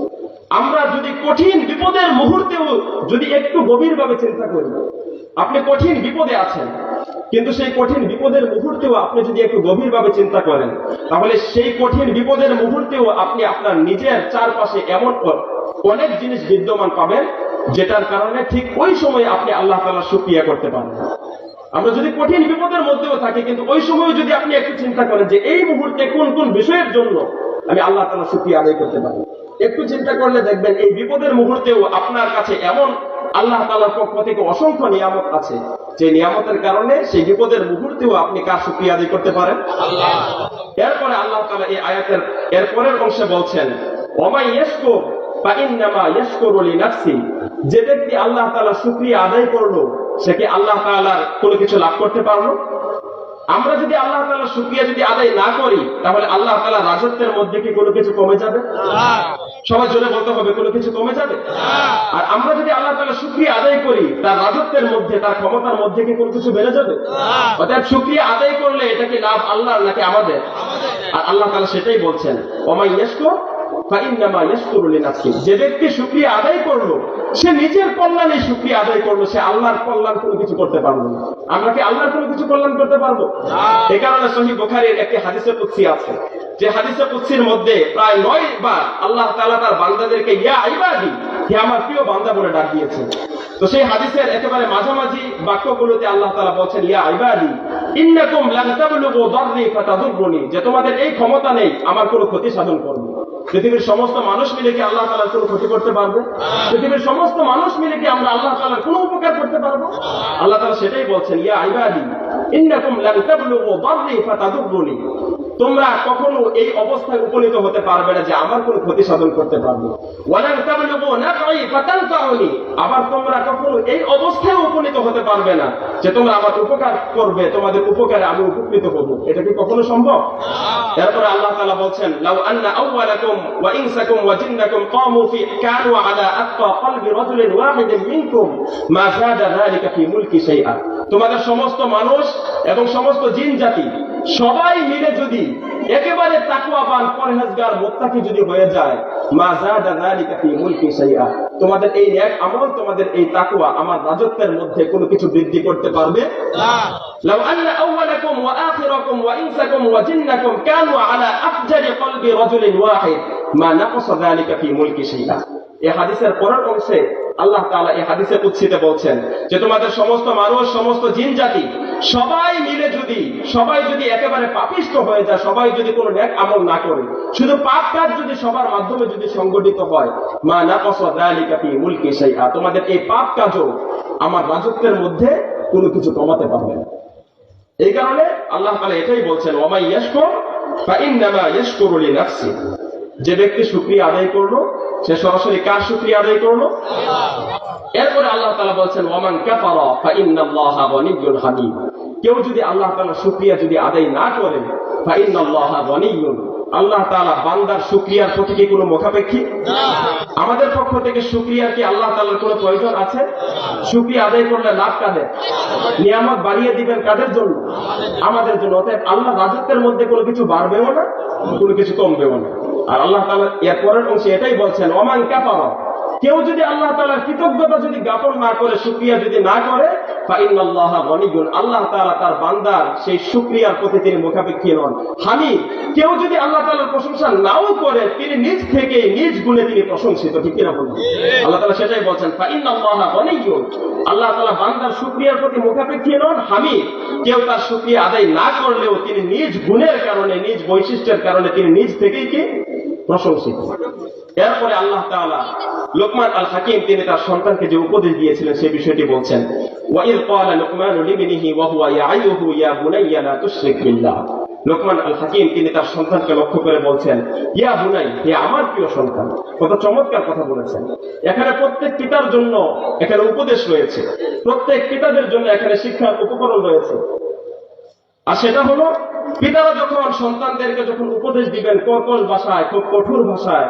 আমরা যদি কঠিন বিপদের মুহূর্তেও যদি একটু গভীরভাবে চিন্তা করি, আপনি কঠিন বিপদে আছেন, কিন্তু সেই কঠিন বিপদের মুহূর্তেও আপনি যদি একটু গভীরভাবে চিন্তা করেন, তাহলে সেই কঠিন বিপদের মুহূর্তেও আপনি আপনার নিজের চারপাশে এমন অনেক জিনিস বিদ্যমান পাবেন, যেটার কারণে ঠিক ওই সময় আপনি আল্লাহ তাআলার শুকরিয়া করতে পারেন। আমরা যদি কঠিন বিপদের মধ্যেও থাকি, কিন্তু ওই সময় যদি আপনি একটু চিন্তা করেন যে এই মুহূর্তে কোন কোন বিষয়ের জন্য আমি আল্লাহ তাআলার শুকরিয়া আদায় করতে পারি, একটু চিন্তা করলে দেখবেন এই বিপদের মুহূর্তেও আপনার কাছে এমন আল্লাহ তাআলার পক্ষ থেকে অসংখ্য নিয়ামত আছে, যে নিয়ামতের কারণে সেই বিপদের মুহূর্তেও আপনি কার শুকরিয়া আদায় করতে পারেন? আল্লাহ। এরপরে আল্লাহ তাআলা এই আয়াতের এরপরের অংশে বলছেন, ওয়া ইয়াশকুর ফাইন্নামা ইয়াশকুরু লিনাফসি, যে ব্যক্তি আল্লাহ তাআলার শুকরিয়া আদায় করলো, সে কি আল্লাহ তাআলার কোনো কিছু লাভ করতে পারলো? আমরা যদি আল্লাহ তাআলার শুকরিয়া যদি আদায় না করি, তাহলে আল্লাহ তাআলার রাজত্বের মধ্যে কি কোনো কিছু কমে যাবে? সবাই জোরে বলতে হবে, কোনো কিছু কমে যাবে? আর আমরা যদি আল্লাহ তাআলার শুকরিয়া আদায় করি, তার রাজত্বের মধ্যে, তার ক্ষমতার মধ্যে কি কোনো কিছু বেড়ে যাবে? অর্থাৎ শুকরিয়া আদায় করলে এটা কি লাভ আল্লাহর নাকি আমাদের? আর আল্লাহ তাআলা সেটাই বলছেন, ওয়া ইয়াশকুর ফাইন্নামা ইয়াশকুরু লিনাফসি, যে ব্যক্তি শুকরিয়া আদায় করলো, সে নিজের কল্যাণে শুকরিয়া আদায় করলো, সে আল্লাহর কল্যাণ কোনো কিছু করতে পারলো না। আমরা কি আল্লাহর কোনো কিছু কল্যাণ করতে পারবো? এই কারণে সহিহ বুখারীর একটি হাদিসে কুদসি আছে, যে হাদিসে কুদসির মধ্যে প্রায় 9 বার আল্লাহ তাআলা তার বান্দাদেরকে ইয়া ইবাদি, হে আমার প্রিয় বান্দা বলে ডাক দিয়েছেন। তো সেই হাদিসের একেবারে মাঝামাঝি বাক্যগুলোতে আল্লাহ তাআলা বলছেন, ইয়া ইবাদি ইন্নাকুম লান তাবলুগু দাররি ফাতাদুররুনি, যে তোমাদের এই ক্ষমতা নেই আমার কোনো ক্ষতি সাধন করবে। পৃথিবীর সমস্ত মানুষ মিলে কি আল্লাহ তাআলার কোনো ক্ষতি করতে পারবে? পৃথিবীর সমস্ত মানুষ মিলে কি আমরা আল্লাহ তাআলার কোনো উপকার করতে পারবো? আল্লাহ তাআলা সেটাই বলছেন, ইয়া ইবাদি ইন্নাকুম লান তাবলুগু দাররি ফাতাদুররুনি, তোমরা কখনো এই অবস্থায় উপনীত হতে পারবে না যে আমার কোনো ক্ষতি সাধন করতে পারবে। ওয়ালান তাবলুগু নাফঈ ফাতানফাউনি, আবার তোমরা কখনো এই অবস্থায় উপনীত হতে পারবে না যে তোমরা আমার উপকার করবে, তোমাদের উপকারে আমি উপকৃত হব। এটা কি কখনো সম্ভব? তারপরে আল্লাহ তাআলা বলছেন, লাউ আন্না আউওয়ালাকুম ওয়া ইনসাকুম ওয়া জিন্নাকুম কানু আলা আতকা কলবি রাজুলিন ওয়াহিদিন মিনকুম মা যাদা যালিকা ফি মুলকি শাইআ, তোমাদের সমস্ত মানুষ এবং সমস্ত জিন জাতি সবাই মিলে যদি একেবারে তাকওয়াবান পরহেজগার মুত্তাকি যদি হয়ে যায়, মা যাদা যালিকা ফি মুলকি শাইআ, তোমাদের এই নেক আমল, তোমাদের এই তাকওয়া আমার রাজত্বের মধ্যে কোনো কিছু বৃদ্ধি করতে পারবে না। লাউ আন্না আউওয়ালাকুম ওয়া আখিরাকুম ওয়া ইনসাকুম ওয়া জিন্নাকুম কানু আলা আফজারি কলবি রাজুলিন ওয়াহিদ মা নাকাসা যালিকা ফি মুলকি শাইআ। এই হাদিসের পরের অংশে আল্লাহ তাআলা এই হাদিসে কুদসিতে বলছেন যে তোমাদের সমস্ত মানুষ, সমস্ত জিন জাতি সবাই মিলে সবাই যদি একেবারে পাপিষ্ঠ হয়ে যায়, সবাই যদি কোনো নেক আমল না করে, শুধু পাপ কাজ যদি সবার মাধ্যমে যদি সংগঠিত হয়, মা নাকাসা যালিকা ফি মুলকি শাইআ, তোমাদের এই পাপ কাজও আমার রাজত্বের মধ্যে কোনো কিছু কমাতে পারবে না। এই কারণে আল্লাহ তাআলা এটাই বলছেন, ওয়া মান ইয়াশকুর ফাইন্নামা ইয়াশকুরু লিনাফসি, যে ব্যক্তি শুকরিয়া আদায় করলো, সে সরাসরি কার শুকরিয়া আদায় করলো? এরপরে আল্লাহ তাআলা বলছেন, ওয়া মান কাফারা ফাইন্নাল্লাহা গনিয়্যুন হামিদ, কেউ যদি আল্লাহ তাআলার শুকরিয়া যদি আদায় না করে, ফাইন্নাল্লাহা গনিয়্যুন, আল্লাহ তাআলা বান্দার শুকরিয়ার প্রতি কি কোনো মুখাপেক্ষী? আমাদের পক্ষ থেকে শুকরিয়ার কি আল্লাহ তাআলার কোনো প্রয়োজন আছে? শুকরিয়া আদায় করলে লাভ কাদের? নিয়ামত বাড়িয়ে দিবেন কাদের জন্য? আমাদের জন্য। অতএব আল্লাহ রাজত্বের মধ্যে কোনো কিছু বাড়বেও না, কোনো কিছু কমবেও না। আর আল্লাহ তাআলা এর পরের অংশে এটাই বলছেন, ওয়া মান কাফারা, কেউ যদি আল্লাহ তাআলার কৃতজ্ঞতা যদি জ্ঞাপন না করে, শুকরিয়া যদি না করে, ফাইন্নাল্লাহা গনিয়্যুন, আল্লাহ তাআলা তার বান্দার সেই শুকরিয়ার প্রতি তিনি মুখাপেক্ষী নন। হামিদ, কেউ যদি আল্লাহ তাআলার প্রশংসা নাও করে, তিনি নিজ থেকে নিজ গুণে তিনি প্রশংসিত। ঠিক কিনা বলুন? আল্লাহ তাআলা সেটাই বলছেন, ফাইন্নাল্লাহা গনিয়্যুন, আল্লাহ তাআলা বান্দার শুকরিয়ার প্রতি মুখাপেক্ষী নন। হামিদ, কেউ তার শুকরিয়া আদায় না করলেও তিনি নিজ গুণের কারণে, নিজ বৈশিষ্ট্যের কারণে তিনি নিজ থেকেই কি প্রশংসিত। এরপরে আল্লাহ তাআলা লোকমান আল হাকিম তিনি তার সন্তানকে যে উপদেশ দিয়েছিলেন সেই বিষয়টি বলছেন, ওয়া ইয ক্বালা লুকমানু লিবনিহি ওয়া হুয়া ইয়াইয়ুহু ইয়া বুনাইয়া লা তুশরিক বিল্লাহ। লোকমান আল হাকিম তিনি তার সন্তানকে লক্ষ্য করে বলছেন, ইয়া বুনাই, হে আমার প্রিয় সন্তান। কত চমৎকার কথা বলেছেন। এখানে প্রত্যেক পিতার জন্য এখানে উপদেশ রয়েছে, প্রত্যেক পিতাদের জন্য এখানে শিক্ষার উপকরণ রয়েছে। আর সেটা হলো, পিতারা যখন সন্তানদেরকে যখন উপদেশ দিবেন কর্কশ ভাষায়, খুব কঠোর ভাষায়,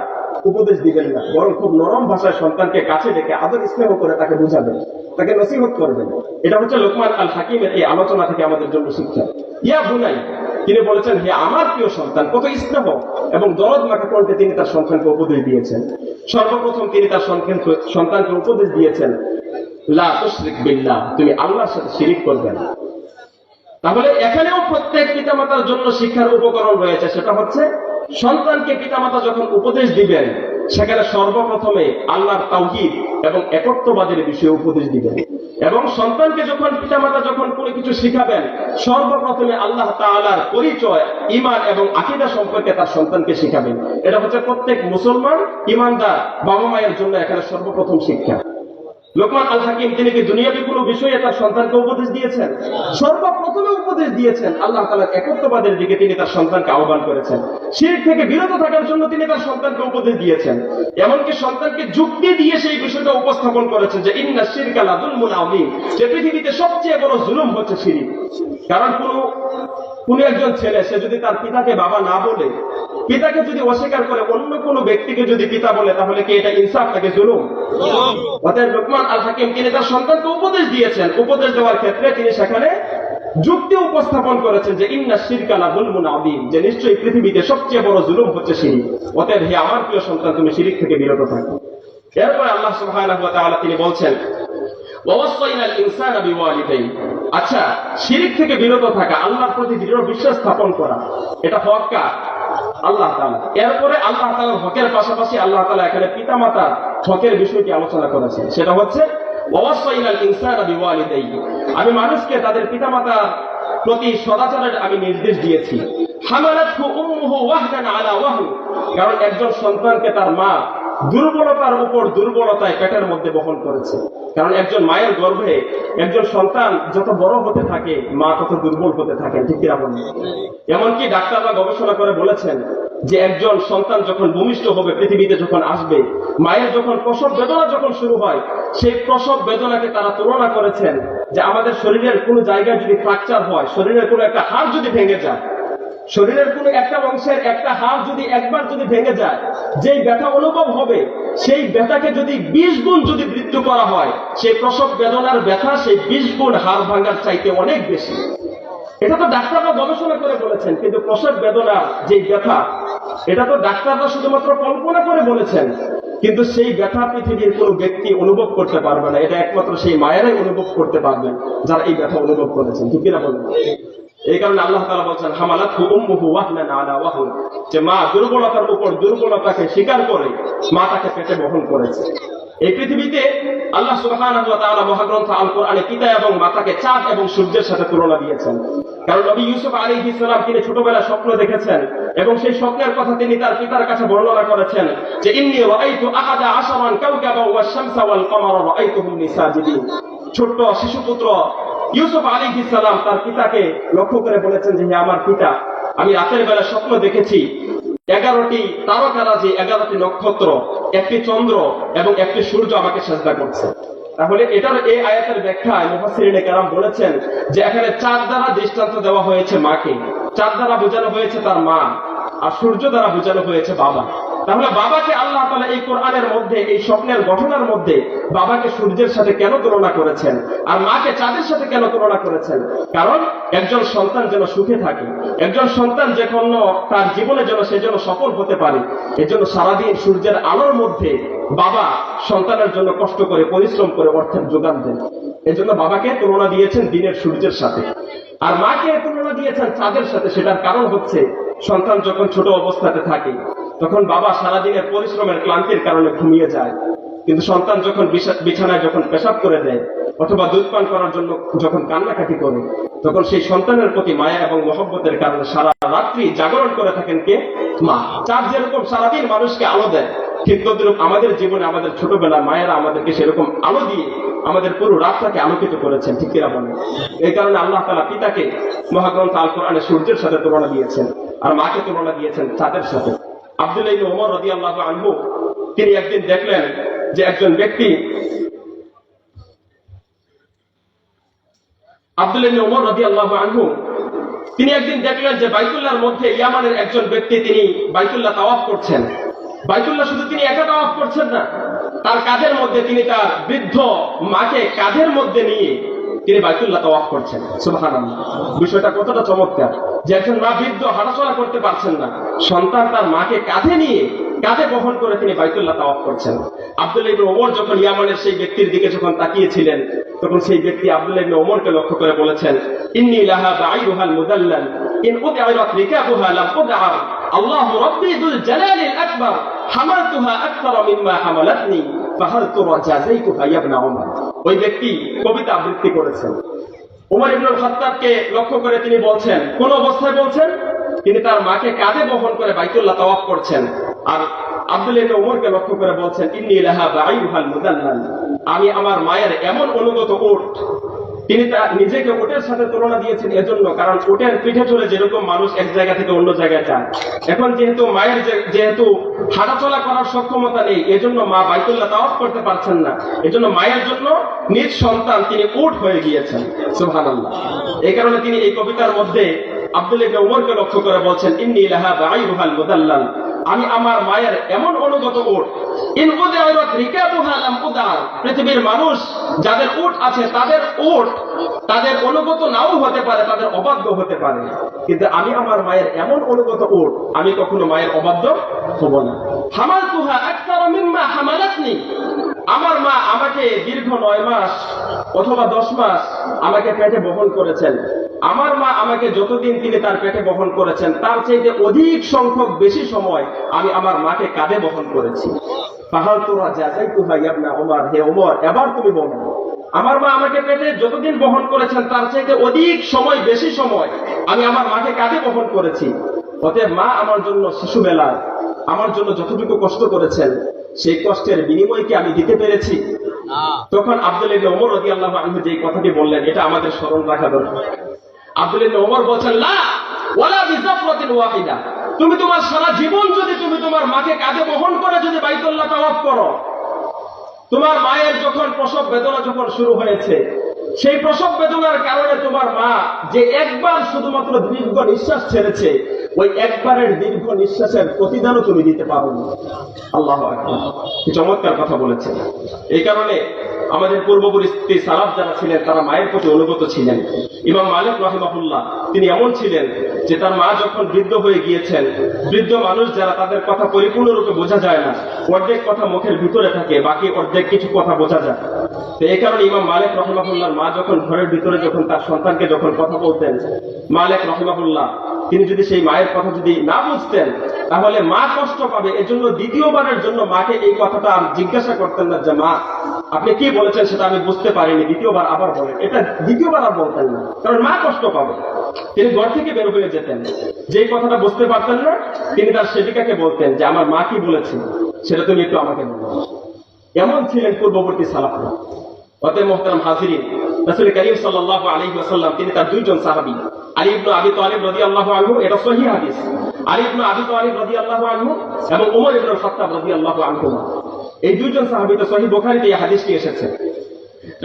উপদেশ দিবেন না, বরং খুব নরম ভাষায় সন্তানকে কাছে ডেকে আদর স্নেহ করে তাকে বুঝাবেন, তাকে নসিহত করবেন। এটা হচ্ছে লোকমান আল হাকিমের এই আলোচনা থেকে আমাদের জন্য শিক্ষা। ইয়া বুনাই, তিনি বলেছেন, হে আমার প্রিয় সন্তান, কত স্নেহ এবং দরদ মাখা কণ্ঠে তিনি তার সন্তানকে উপদেশ দিয়েছেন। সর্বপ্রথম তিনি তার সন্তানকে উপদেশ দিয়েছেন, লা তুশরিক বিল্লাহ, তুমি আল্লাহর সাথে শিরিক করবে না। তাহলে এখানেও প্রত্যেক পিতামাতার জন্য শিক্ষার উপকরণ রয়েছে। সেটা হচ্ছে সন্তানকে পিতামাতা যখন উপদেশ দিবেন, সেখানে সর্বপ্রথমে আল্লাহর তাওহীদ এবং একত্ববাদের বিষয়ে উপদেশ দিবেন। এবং সন্তানকে যখন পিতামাতা যখন কোনো কিছু শিখাবেন, সর্বপ্রথমে আল্লাহ তাআলার পরিচয়, ঈমান এবং আকীদা সম্পর্কে তার সন্তানকে শিখাবেন। এটা হচ্ছে প্রত্যেক মুসলমান ঈমানদার বাবা মায়ের জন্য এখানে সর্বপ্রথম শিক্ষা। লোকমান আল হাকিম তিনি কি দুনিয়াবী কোনো বিষয়ে তার সন্তানকে উপদেশ দিয়েছেন? সর্বপ্রথমে উপদেশ দিয়েছেন আল্লাহ তাআলার একত্ববাদের দিকে তিনি তার সন্তানকে আহ্বান করেছেন। শিরক থেকে বিরত থাকার জন্য তিনি তার সন্তানকে উপদেশ দিয়েছেন। এমনকি সন্তানকে যুক্তি দিয়ে সেই বিষয়টা উপস্থাপন করেছেন যে ইন্না শিরকা লাযুলমুন আযীম, যে পৃথিবীতে সবচেয়ে বড় জুলুম হচ্ছে শিরক। কারণ কোন একজন ছেলে সে যদি তার পিতাকে বাবা না বলে, পিতাকে যদি অস্বীকার করে, অন্য কোনো ব্যক্তিকে যদি পিতা বলে, তাহলে কি এটা ইনসাফ নাকি জুলুম? অতএব লোকমান আল হাকিম তিনি তার সন্তানকে উপদেশ দিয়েছেন। উপদেশ দেওয়ার ক্ষেত্রে তিনি সেখানে যুক্তি উপস্থাপন করেছেন যে ইন্না শিরকা লাযুলমুন আযীম, যে নিশ্চয়ই পৃথিবীতে সবচেয়ে বড় জুলুম হচ্ছে শিরক। অতএব হে আমার প্রিয় সন্তান, তুমি শিরক থেকে বিরত থাকো। এরপরে আল্লাহ সুবহানাহু ওয়া তাআলা তিনি বলছেন, ওয়াসাইনাল ইনসানা বিওয়ালিদাইহি, আচ্ছা শিরক থেকে বিরত থাকা, আল্লাহর প্রতি দৃঢ় বিশ্বাস স্থাপন করা, এটা হক কার? আল্লাহ তাআলা। এরপরে আল্লাহ তাআলার হকের পাশাপাশি আল্লাহ তাআলা এখানে পিতামাতার হকের বিষয়টি আলোচনা করেছেন। সেটা হচ্ছে ওয়াসাইনাল ইনসানা বিওয়ালিদাইহি, আমি মানুষকে তাদের পিতামাতার প্রতি সদাচরের আমি নির্দেশ দিয়েছি। হামালাতহু উম্মুহু ওয়াহনান আলা ওয়াহন, কারণ একজন সন্তানকে তার মা দুর্বলতার উপর দুর্বলতায় পেটের মধ্যে বহন করেছে। কারণ একজন মায়ের গর্ভে একজন সন্তান যত বড় হতে থাকে, মা তত দুর্বল হতে থাকে, ঠিক কিনা বলেন? এমনকি ডাক্তাররা গবেষণা করে বলেছেন যে একজন সন্তান যখন ভূমিষ্ঠ হবে, পৃথিবীতে যখন আসবে, মায়ের যখন প্রসব বেদনা যখন শুরু হয়, সেই প্রসব বেদনাকে তারা তুলনা করেছেন যে আমাদের শরীরের কোনো জায়গায় যদি ফ্র্যাকচার হয়, শরীরের কোনো একটা হাড় যদি ভেঙে যায়, শরীরের কোনো একটা অংশের একটা হাড় যদি একবার যদি ভেঙে যায়, যেই ব্যথা অনুভব হবে, সেই ব্যথাকে যদি 20 গুণ যদি বৃদ্ধি করা হয়, সেই প্রসব বেদনার ব্যথা সেই 20 গুণ হাড় ভাঙার চাইতে অনেক বেশি। এটা তো ডাক্তাররা গবেষণা করে বলেছেন। কিন্তু প্রসব বেদনা যে ব্যথা, এটা তো ডাক্তাররা শুধুমাত্র কল্পনা করে বলেছেন। কিন্তু সেই ব্যথা পৃথিবীর কোনো ব্যক্তি অনুভব করতে পারবে না। এটা একমাত্র সেই মায়েরাই অনুভব করতে পারবেন যারা এই ব্যথা অনুভব করেছেন, ঠিক কিনা বলেন? এই কারণে আল্লাহ তাআলা বলছেন, হামালাতহু উম্মুহু ওয়াহনান আলা ওয়াহন, যে মা দুর্বলতার উপর দুর্বলতাকে স্বীকার করে মা তাকে পেটে বহন করেছে। এই পৃথিবীতে আল্লাহ সুবহানাহু ওয়া তাআলা মহাগ্রন্থ আল কোরআনে পিতা এবং মাতাকে চাঁদ এবং সূর্যের সাথে তুলনা দিয়েছেন। কারণ নবী ইউসুফ আলাইহিস সালাম তিনি ছোটবেলায় স্বপ্ন দেখেছেন এবং সেই স্বপ্নের কথা তিনি তার পিতার কাছে বর্ণনা করেছেন যে ইন্নী রাআইতু আহাদা আশরান কাওকাবা ওয়াশ শামসা ওয়াল কমারা রাআইতুহুম সাজিদিন। ছোট্ট শিশুপুত্র ইউসুফ আলাইহিস সালাম তার পিতাকে লক্ষ্য করে বলেছেন যে হে আমার পিতা, আমি রাতের বেলা স্বপ্ন দেখেছি 11টি তারকারাজি, 11টি নক্ষত্র, একটি চন্দ্র এবং একটি সূর্য আমাকে সিজদা করছে। তাহলে এটার এই আয়াতের ব্যাখ্যায় মুফাসসিরিনে কেরাম বলেছেন যে এখানে চাঁদ দ্বারা দৃষ্টান্ত দেওয়া হয়েছে মাকে, চাঁদ দ্বারা বোঝানো হয়েছে তার মা, আর সূর্য দ্বারা বোঝানো হয়েছে বাবা। তাহলে বাবাকে আল্লাহ তাআলা এই কোরআনের মধ্যে, এই স্বপ্নের ঘটনার মধ্যে বাবাকে সূর্যের সাথে কেন তুলনা করেছেন আর মাকে চাঁদের সাথে কেন তুলনা করেছেন? কারণ একজন সন্তান যেন সুখে থাকে, একজন সন্তান যে কোনো তার জীবনে যেন সে যেন সফল হতে পারে, এজন্য সারাদিন সূর্যের আলোর মধ্যে বাবা সন্তানের জন্য কষ্ট করে পরিশ্রম করে অর্থের যোগান দেন। এজন্য বাবাকে তুলনা দিয়েছেন দিনের সূর্যের সাথে, আর মাকে তুলনা দিয়েছেন চাঁদের সাথে। সেটার কারণ হচ্ছে সন্তান যখন ছোট অবস্থাতে থাকে তখন বাবা সারাদিনের পরিশ্রমের ক্লান্তির কারণে ঘুমিয়ে যায়, কিন্তু সন্তান যখন বিছানায় যখন পেশাব করে দেয় অথবা দুধ পান করার জন্য যখন কান্নাকাটি করে, তখন সেই সন্তানের প্রতি মায়া এবং মহব্বতের কারণে সারা রাত্রি জাগরণ করে থাকেন কে? মা। চাঁদ যেরকম সারাদিন মানুষকে আলো দেয়, ঠিক তদ্রূপ আমাদের জীবনে আমাদের ছোটবেলা মায়েরা আমাদেরকে সেরকম আলো দিয়ে আমাদের পুরো রাতটাকে আলোকিত করেছেন, ঠিক কিনা বলেন? এই কারণে আল্লাহ তাআলা পিতাকে মহাগ্রন্থ আল কোরআনে সূর্যের সাথে তুলনা দিয়েছেন আর মাকে তুলনা দিয়েছেন চাঁদের সাথে। আব্দুল্লাহ ইবনে ওমর রাদিয়াল্লাহু আনহু তিনি একদিন দেখলেন যে একজন ব্যক্তি, আব্দুল্লাহ ইবনে ওমর রাদিয়াল্লাহু আনহু তিনি একদিন দেখলেন যে বাইতুল্লাহর মধ্যে ইয়ামানের একজন ব্যক্তি তিনি বাইতুল্লাহ তাওয়াফ করছেন। বাইতুল্লাহ শুধু তিনি একা তাওয়াফ করছেন না, তার কাঁধের মধ্যে তিনি তার বৃদ্ধ মাকে কাঁধের মধ্যে নিয়ে তিনি বাইতুল্লাহ তাওয়াফ করছেন। সুবহানাল্লাহ, বিষয়টা কতটা চমৎকার যে একজন মা বৃদ্ধ হাঁটাচলা করতে পারছেন না, সন্তান তার মাকে কাঁধে নিয়ে কাঁধে বহন করে তিনি বাইতুল্লাহ তাওয়াফ করছেন। আব্দুল্লাহ ইবনে ওমর যখন ইয়ামানের সেই ব্যক্তির দিকে যখন তাকিয়েছিলেন, তখন সেই ব্যক্তি আব্দুল্লাহ ইবনে ওমরকে লক্ষ্য করে বলেছেন, ইন্নী লাহা বাঈরুহাল মুদাল্লাল ইন উদআরাত রিকাবুহা লাম উদআর আল্লাহু রাব্বি যুল জালালিল আকবার হামালতুহা আকতার মিম্মা হামালাতনি ফাহাল তুরা জাযাইতুহা ইয়া ইবনে ওমর। ওই ব্যক্তি কবিতা আবৃত্তি করেছেন। ওমর ইবনুল খাত্তাবকে লক্ষ্য করে তিনি বলছেন, কোন অবস্থায় বলছেন? তিনি তার মাকে কাঁধে বহন করে বাইতুল্লাহ তাওয়াফ করছেন। আর আব্দুল্লাহ ইবনে ওমরকে লক্ষ্য করে বলছেন, ইন্নী লাহা বাঈরুহাল মুদাল্লাল, আমি আমার মায়ের এমন অনুগত উট। তিনি নিজেকে উটের সাথে তুলনা দিয়েছেন এজন্য, কারণ উটের পিঠে চলে যেরকম মানুষ এক জায়গা থেকে অন্য জায়গায় যায়, এখন যেহেতু মায়ের যেহেতু হাঁটাচলা করার সক্ষমতা নেই, এজন্য মা বাইতুল্লাহ তাওয়াফ করতে পারছেন না, এজন্য মায়ের জন্য নিজ সন্তান তিনি উট হয়ে গিয়েছেন। সুবহানাল্লাহ। এই কারণে তিনি এই কবিতার মধ্যে আব্দুল্লাহ ইবনে ওমরকে লক্ষ্য করে বলছেন, ইন্নী লাহা বাঈরুহাল মুদাল্লাল, আমি আমার মায়ের এমন অনুগত উট। ইন উদআরাত রিকাবুহা লাম উদআর, পৃথিবীর মানুষ যাদের উট আছে তাদের উট তাদের অনুগত নাও হতে পারে, তাদের অবাধ্য হতে পারে, কিন্তু আমি আমার মায়ের এমন অনুগত উট, আমি কখনো মায়ের অবাধ্য হব না। হামালতুহা আকতার মিম্মা হামালাতনি, আমার মা আমাকে দীর্ঘ 9 মাস অথবা 10 মাস আমাকে পেটে বহন করেছেন। আমার মা আমাকে যতদিন তিনি তার পেটে বহন করেছেন তার চাইতে অধিক সংখ্যক বেশি সময় আমি আমার মাকে কাঁধে বহন করেছি। ফাহাল তুরা জাযাইতুহা ইয়া ইবনে ওমর, হে ওমর এবার তুমি বলো, আমার মা আমাকে পেটে যতদিন বহন করেছেন তার চাইতে অধিক সময় বেশি সময় আমি আমার মাকে কাঁধে বহন করেছি। অতএব মা আমার জন্য শিশুবেলায় আমার জন্য যতটুকু কষ্ট করেছেন সেই কষ্টের বিনিময় কি আমি দিতে পেরেছি? তখন আব্দুল্লাহ ইবনে ওমর রাদিয়াল্লাহু আনহু যে কথাটি বললেন, এটা আমাদের স্মরণ রাখা দরকার। আব্দুল্লাহ ইবনে ওমর বলেন, লা ওয়ালা বিযাফরাতিন ওয়াহিদা, তুমি তোমার সারা জীবন যদি তুমি তোমার মাকে কাঁধে বহন করে যদি বাইতুল্লাহ তাওয়াফ করো, তোমার মায়ের যখন প্রসব বেদনা যখন শুরু হয়েছে, সেই প্রসব বেদনার কারণে তোমার মা যে একবার শুধুমাত্র দীর্ঘ নিঃশ্বাস ছেড়েছে, ওই একবারের দীর্ঘ নিঃশ্বাসের প্রতিদানও তুমি দিতে পারো না। আল্লাহু আকবার, কি চমৎকার কথা বলেছেন। এই কারণে আমাদের পূর্ববর্তী সালাফ যারা ছিলেন তারা মায়ের প্রতি অনুগত ছিলেন। ইমাম মালিক রাহিমাহুল্লাহ তিনি এমন ছিলেন যে তার মা যখন বৃদ্ধ হয়ে গিয়েছেন, বৃদ্ধ মানুষ যারা তাদের কথা পরিপূর্ণরূপে বোঝা যায় না, অর্ধেক কথা মুখের ভিতরে থাকে, বাকি অর্ধেক কিছু কথা বোঝা যায়। তো এই কারণে ইমাম মালিক রাহিমাহুল্লাহর মা যখন ঘরের ভিতরে যখন তার সন্তানকে যখন কথা বলতেন, মালিক রাহিমাহুল্লাহ তিনি যদি সেই মায়ের কথা যদি না বুঝতেন তাহলে মা কষ্ট পাবে, এজন্য দ্বিতীয়বারের জন্য মাকে এই কথাটা আর জিজ্ঞাসা করতেন না যে মা আপনি কি বলেছেন সেটা আমি বুঝতে পারিনি, দ্বিতীয়বার আবার বলেন, এটা দ্বিতীয়বার আর বলতেন না, কারণ মা কষ্ট পাবে। তিনি ঘর থেকে বের হয়ে যেতেন, যে কথাটা বুঝতে পারতেন না তিনি তার সেবিকাকে বলতেন যে আমার মা কি বলেছে সেটা তুমি একটু আমাকে বলো। এমন ছিলেন পূর্ববর্তী সালাফরা। অতএব মুহতারাম হাজিরিন, রাসূল করিম সাল্লাল্লাহু আলাইহি ওয়াসাল্লাম তিনি তার দুইজন সাহাবী আলী ইবনে আবি তালিব রাদিয়াল্লাহু আনহু, এটা সহিহ হাদিস, আলী ইবনে আবি তালিব রাদিয়াল্লাহু আনহু এবং ওমর ইবনে খাত্তাব রাদিয়াল্লাহু আনহু, এই দুইজন সাহাবী তো সহিহ বুখারীতে এই হাদিসটি এসেছে।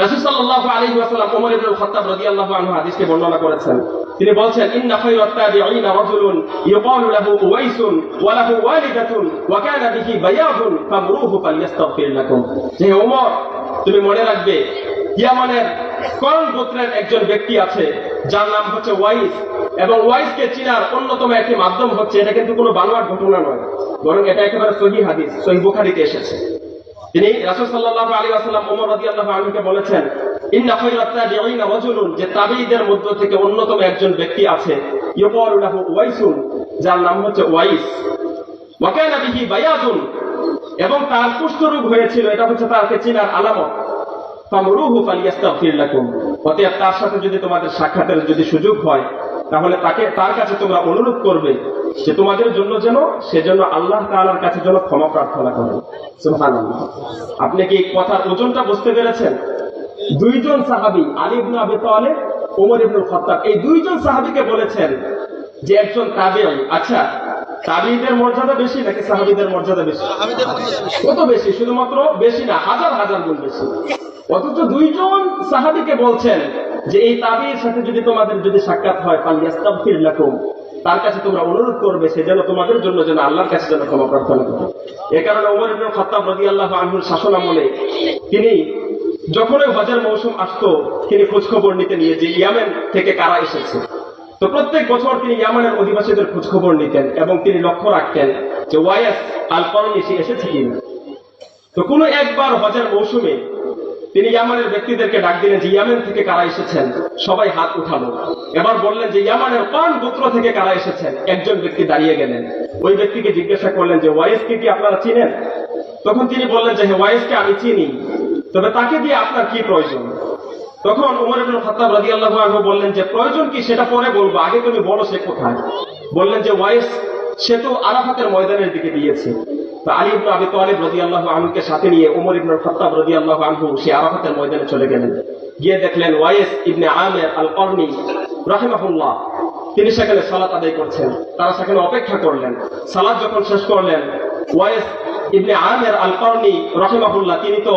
রাসূল সাল্লাল্লাহু আলাইহি ওয়াসাল্লাম ওমর ইবনে খাত্তাব রাদিয়াল্লাহু আনহু হাদিসটি বর্ণনা করেছেন। তিনি বলছেন, ইন্না খায়রাত তাবিঈনা রাজুলুন ইউকালু লাহু উওয়াইসুন ওয়া লাহু ওয়ালিদাতুন ওয়া কানা বিহি বায়াদুন ফামরুহু ফালইস্তাগফির লাকুম। যে ওমর তুমি মনে রাখবে, ইয়ামানের করণ গোত্রের একজন ব্যক্তি আছে যার নাম হচ্ছে ওয়াইস, এবং ওয়াইসকে চিনার অন্যতম একটি মাধ্যম হচ্ছে, এটা কিন্তু কোনো বানোয়াট ঘটনা নয়, বরং এটা একেবারে সহিহ হাদিস, সহিহ বুখারীতে এসেছে। তিনি রাসূল সাল্লাল্লাহু আলাইহি ওয়াসাল্লাম ওমর রাদিয়াল্লাহু আনহুকে বলেছেন, ইন্না খায়রাত তাবিঈনা রাজুলুন, যে তাবিঈদের মধ্য থেকে অন্যতম একজন ব্যক্তি আছে, ইউকালু লাহু উওয়াইসুন, যার নাম হচ্ছে ওয়াইস, ওয়া কানা বিহি বায়াদুন, এবং তার কুষ্ঠরোগ হয়েছিল, এটা হচ্ছে তাকে চিনার আলামত। ফামরুহু ফালইস্তাগফির লাকুম, অতএব তার সাথে যদি তোমাদের সাক্ষাতের যদি সুযোগ হয় তাহলে তার কাছে তোমরা অনুরোধ করবে যে তোমাদের জন্য যেন সেজন্য আল্লাহ তাআলার কাছে যেন ক্ষমা প্রার্থনা করে। সুবহানাল্লাহ। আপনি কি কথার ওজনটা বুঝতে পেরেছেন? দুইজন সাহাবী আলী ইবনে আবি তালিব, ওমর ইবনে খাত্তাব, এই দুইজন সাহাবীকে বলেছেন যে একজন তাবিঈ। আচ্ছা, তাবিঈদের মর্যাদা বেশি নাকি সাহাবীদের মর্যাদা বেশি? কত বেশি? শুধুমাত্র বেশি না, হাজার হাজার গুণ বেশি। অথচ দুইজন সাহাবীকে বলছেন যে এই তাবিঈর সাথে যদি তোমাদের যদি সাক্ষাৎ হয় ফালইস্তাগফির লাকুম, তার কাছে তোমরা অনুরোধ করবে সে যেন তোমাদের জন্য যেন আল্লাহর কাছে যেন ক্ষমা প্রার্থনা করে। এ কারণে ওমর ইবনে খাত্তাব রাদিয়াল্লাহু আনহুর শাসনামলে তিনি যখনই হজের মৌসুম আসতো তিনি খোঁজখবর নিতেন নিয়ে যে ইয়ামেন থেকে কারা এসেছে। তো প্রত্যেক বছর তিনি ইয়ামানের অধিবাসীদের খোঁজখবর নিতেন এবং তিনি লক্ষ্য রাখতেন যে ওয়াইস আল করনি সে এসেছে কিনা। তো কোনো একবার হজের মৌসুমে তিনি ইয়ামানের ব্যক্তিদেরকে ডাক দিলেন যে ইয়ামেন থেকে কারা এসেছেন, সবাই হাত উঠালো। এবার বললেন যে ইয়ামানের কোন গোত্র থেকে কারা এসেছেন। একজন ব্যক্তি দাঁড়িয়ে গেলেন, ওই ব্যক্তিকে জিজ্ঞাসা করলেন যে ওয়াইসকে কি আপনারা চিনেন? তখন তিনি বললেন যে হ্যাঁ, ওয়াইসকে আমি চিনি, তবে তাকে দিয়ে আপনার কি প্রয়োজন? তখন ওমর ইবনে খাত্তাব রাদিয়াল্লাহু আনহু বললেন যে প্রয়োজন কি সেটা পরে বলবো, আগে তুমি বলো সে কোথায়। বললেন যে ওয়াইস সে তো আরাফাতের ময়দানের দিকে দিয়েছে। তো আলী ইবনে আবি তালিব রাদিয়াল্লাহু আনহুকে সাথে নিয়ে ওমর ইবনে খাত্তাব রাদিয়াল্লাহু আনহু সে আরাফাতের ময়দানে চলে গেলেন। গিয়ে দেখলেন ওয়াইস ইবনে আমির আল করনি রাহিমাহুল্লাহ তিনি সেখানে সালাত আদায় করছেন। তারা সেখানে অপেক্ষা করলেন। সালাত যখন শেষ করলেন, ওয়াইস ইবনে আমির আল করনি রাহিমাহুল্লাহ তিনি তো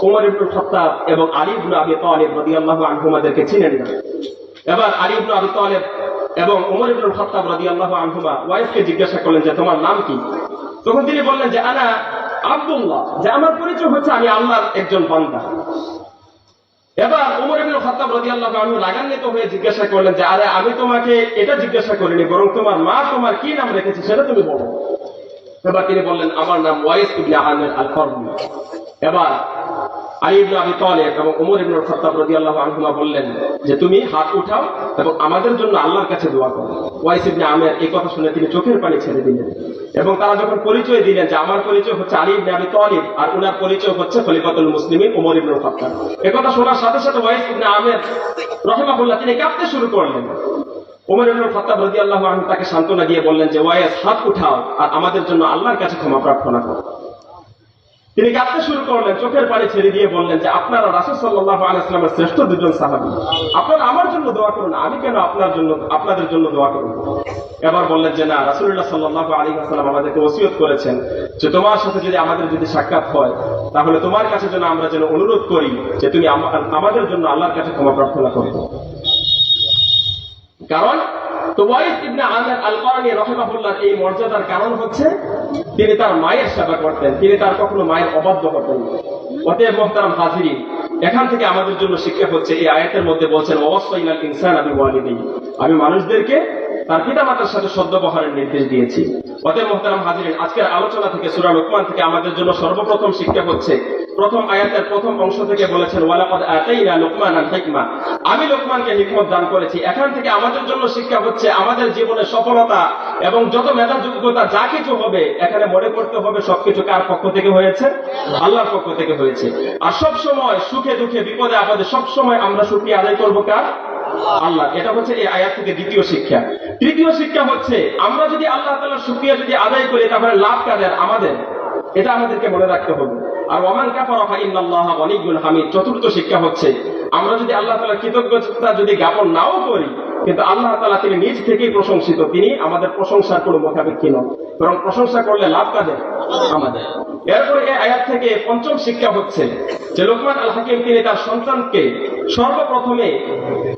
ওমর ইবনে খাত্তাব এবং আলী ইবনে আবি তালিব রাদিয়াল্লাহু আনহুমাদেরকে চিনেন না। এবার আলী ইবনে আবি তালিব এবং ওমর ইবনে খাত্তাব রাদিয়াল্লাহু আনহুমা ওয়াইসকে জিজ্ঞাসা করলেন যে তোমার নাম কি? তখন তিনি বললেন যে আনা আব্দুল্লাহ, যে আমার পরিচয় হচ্ছে আমি আল্লাহর একজন বান্দা। এবার ওমর ইবনে খাত্তাব রাদিয়াল্লাহু আনহু রাগান্বিত হয়ে জিজ্ঞাসা করলেন যে আরে আমি তোমাকে এটা জিজ্ঞাসা করিনি, বরং তোমার মা তোমার কি নাম রেখেছে সেটা তুমি বলো। এবার তিনি বললেন আমার নাম ওয়াইস ইবনে আমির আল করনি। এবার আলী ইবনে আবি তালিব এবং ওমর ইবনে খাত্তাব রাদিয়াল্লাহু আনহুমা বললেন যে তুমি হাত উঠাও এবং আমাদের জন্য আল্লাহর কাছে দোয়া করো। ওয়াইস ইবনে আমির এই কথা শুনে তিনি চোখের পানি ছেড়ে দিলেন এবং তারা যখন পরিচয় দিলেন যে আমার পরিচয় হচ্ছে আলী ইবনে আবি তালিব আর উনার পরিচয় হচ্ছে খলিফাতুল মুসলিমিন ওমর ইবনে খাত্তাব, একথা শোনার সাথে সাথে ওয়াইস ইবনে আমির রাহিমাহুল্লাহ তিনি কাঁপতে শুরু করলেন। ওমর ইবনে খাত্তাব রাদিয়াল্লাহু আনহু তাকে সান্ত্বনা দিয়ে বললেন যে ওয়াইস হাত উঠাও আর আমাদের জন্য আল্লাহর কাছে ক্ষমা প্রার্থনা করো। তিনি কাঁদতে শুরু করলেন, চোখের পানি ছেড়ে দিয়ে বললেন যে আপনারা রাসূল সাল্লাল্লাহু আলাইহি ওয়াসাল্লামের শ্রেষ্ঠ দুজন সাহাবী, আপনারা আমার জন্য দোয়া করুন, আমি কেন আপনাদের জন্য দোয়া করব? এবার বললেন যে না, রাসূলুল্লাহ সাল্লাল্লাহু আলাইহি ওয়াসাল্লাম আমাদেরকে ওসিয়ত করেছেন যে তোমার সাথে যদি আমাদের যদি সাক্ষাৎ হয় তাহলে তোমার কাছে যেন আমরা যেন অনুরোধ করি যে তুমি আমাদের জন্য আল্লাহর কাছে ক্ষমা প্রার্থনা করো। কারণ তো ওয়াইস ইবনে আমির আল করনি রাহিমাহুল্লাহর এই মর্যাদার কারণ হচ্ছে তিনি তার মায়ের সেবা করতেন, তিনি তার কখনো মায়ের অবাধ্য হতেন না। অতএব মুহতারাম হাজিরিন, এখান থেকে আমাদের জন্য শিক্ষা হচ্ছে এই আয়াতের মধ্যে বলছেন ওয়াসাইনাল ইনসানা বিওয়ালিদাইহি, আমি মানুষদেরকে তার পিতামাতার সাথে সদ্ব্যবহারের নির্দেশ দিয়েছি। অতএব মুহতারাম হাজিরিন, আজকের আলোচনা থেকে সূরা লুকমান থেকে আমাদের জন্য সর্বপ্রথম শিক্ষা হচ্ছে প্রথম আয়াতের প্রথম অংশ থেকে বলেছেন ওয়ালাকাদ আতাইনা লুকমানাল হিকমা, আমি লোকমানকে হিকমত দান করেছি। এখান থেকে আমাদের জন্য শিক্ষা হচ্ছে আমাদের জীবনে সফলতা এবং যত মেধা যোগ্যতা যা কিছু হবে এখানে মনে করতে হবে সবকিছু কার পক্ষ থেকে হয়েছে? আল্লাহর পক্ষ থেকে হয়েছে। আর সব সময় সুখে দুঃখে বিপদে আপদে সব সময় আমরা শুকরিয়া আদায় করব কার? আল্লাহ। এটা হচ্ছে এই আয়াত থেকে দ্বিতীয় শিক্ষা। তৃতীয় শিক্ষা হচ্ছে আমরা যদি আল্লাহ তাআলার শুকরিয়া যদি আদায় করি তাহলে লাভ কাদের? আমাদের। এটা আমাদেরকে মনে রাখতে হবে। আর ওয়ামান কাফারা ফা ইন্নাল্লাহা গনিয়্যুন হামিদ। চতুর্থ শিক্ষা হচ্ছে আমরা যদি আল্লাহ তাআলার কৃতজ্ঞতা যদি জ্ঞাপন নাও করি কিন্তু আল্লাহ তাআলা তিনি নিজ থেকেই প্রশংসিত, তিনি আমাদের প্রশংসার কোনো মোকাবেক্ষী নন, বরং প্রশংসা করলে লাভ কাদের? আমাদের। এরপরে এই আয়াত থেকে পঞ্চম শিক্ষা হচ্ছে যে লোকমান আল হাকিম তিনি তার সন্তানকে সর্বপ্রথমে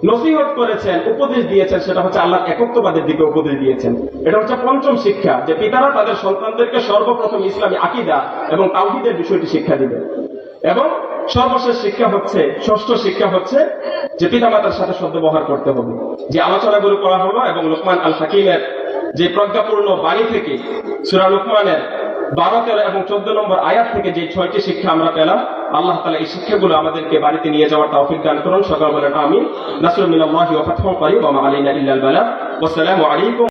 নসিহত করেছেন, উপদেশ দিয়েছেন, সেটা হচ্ছে আল্লাহর একত্ববাদের দিকে উপদেশ দিয়েছেন। এটা হচ্ছে পঞ্চম শিক্ষা, যে পিতারা তাদের সন্তানদেরকে সর্বপ্রথম ইসলামী আকীদা এবং তাওহীদের বিষয়টি শিক্ষা দিবেন। এবং সর্বশেষ শিক্ষা হচ্ছে, ষষ্ঠ শিক্ষা হচ্ছে যে পিতামাতার সাথে সদ্ব্যবহার করতে হবে। যে আলোচনাগুলো করা হলো এবং লোকমান আল হাকিমের যে প্রজ্ঞাপূর্ণ বাণী থেকে সূরা লুকমানের 12, 13 এবং 14 নম্বর আয়াত থেকে যে 6টি শিক্ষা আমরা পেলাম, আল্লাহ তাআলা এই শিক্ষাগুলো আমাদেরকে বাড়িতে নিয়ে যাওয়ার তৌফিক দান করুন। সকলে বলেন আমিন। নাসরুল মিনাল্লাহি ওয়া ফাতহুন করিব ওয়া মা আলাইনা ইল্লাল বালাগ। ওয়াসসালামু আলাইকুম।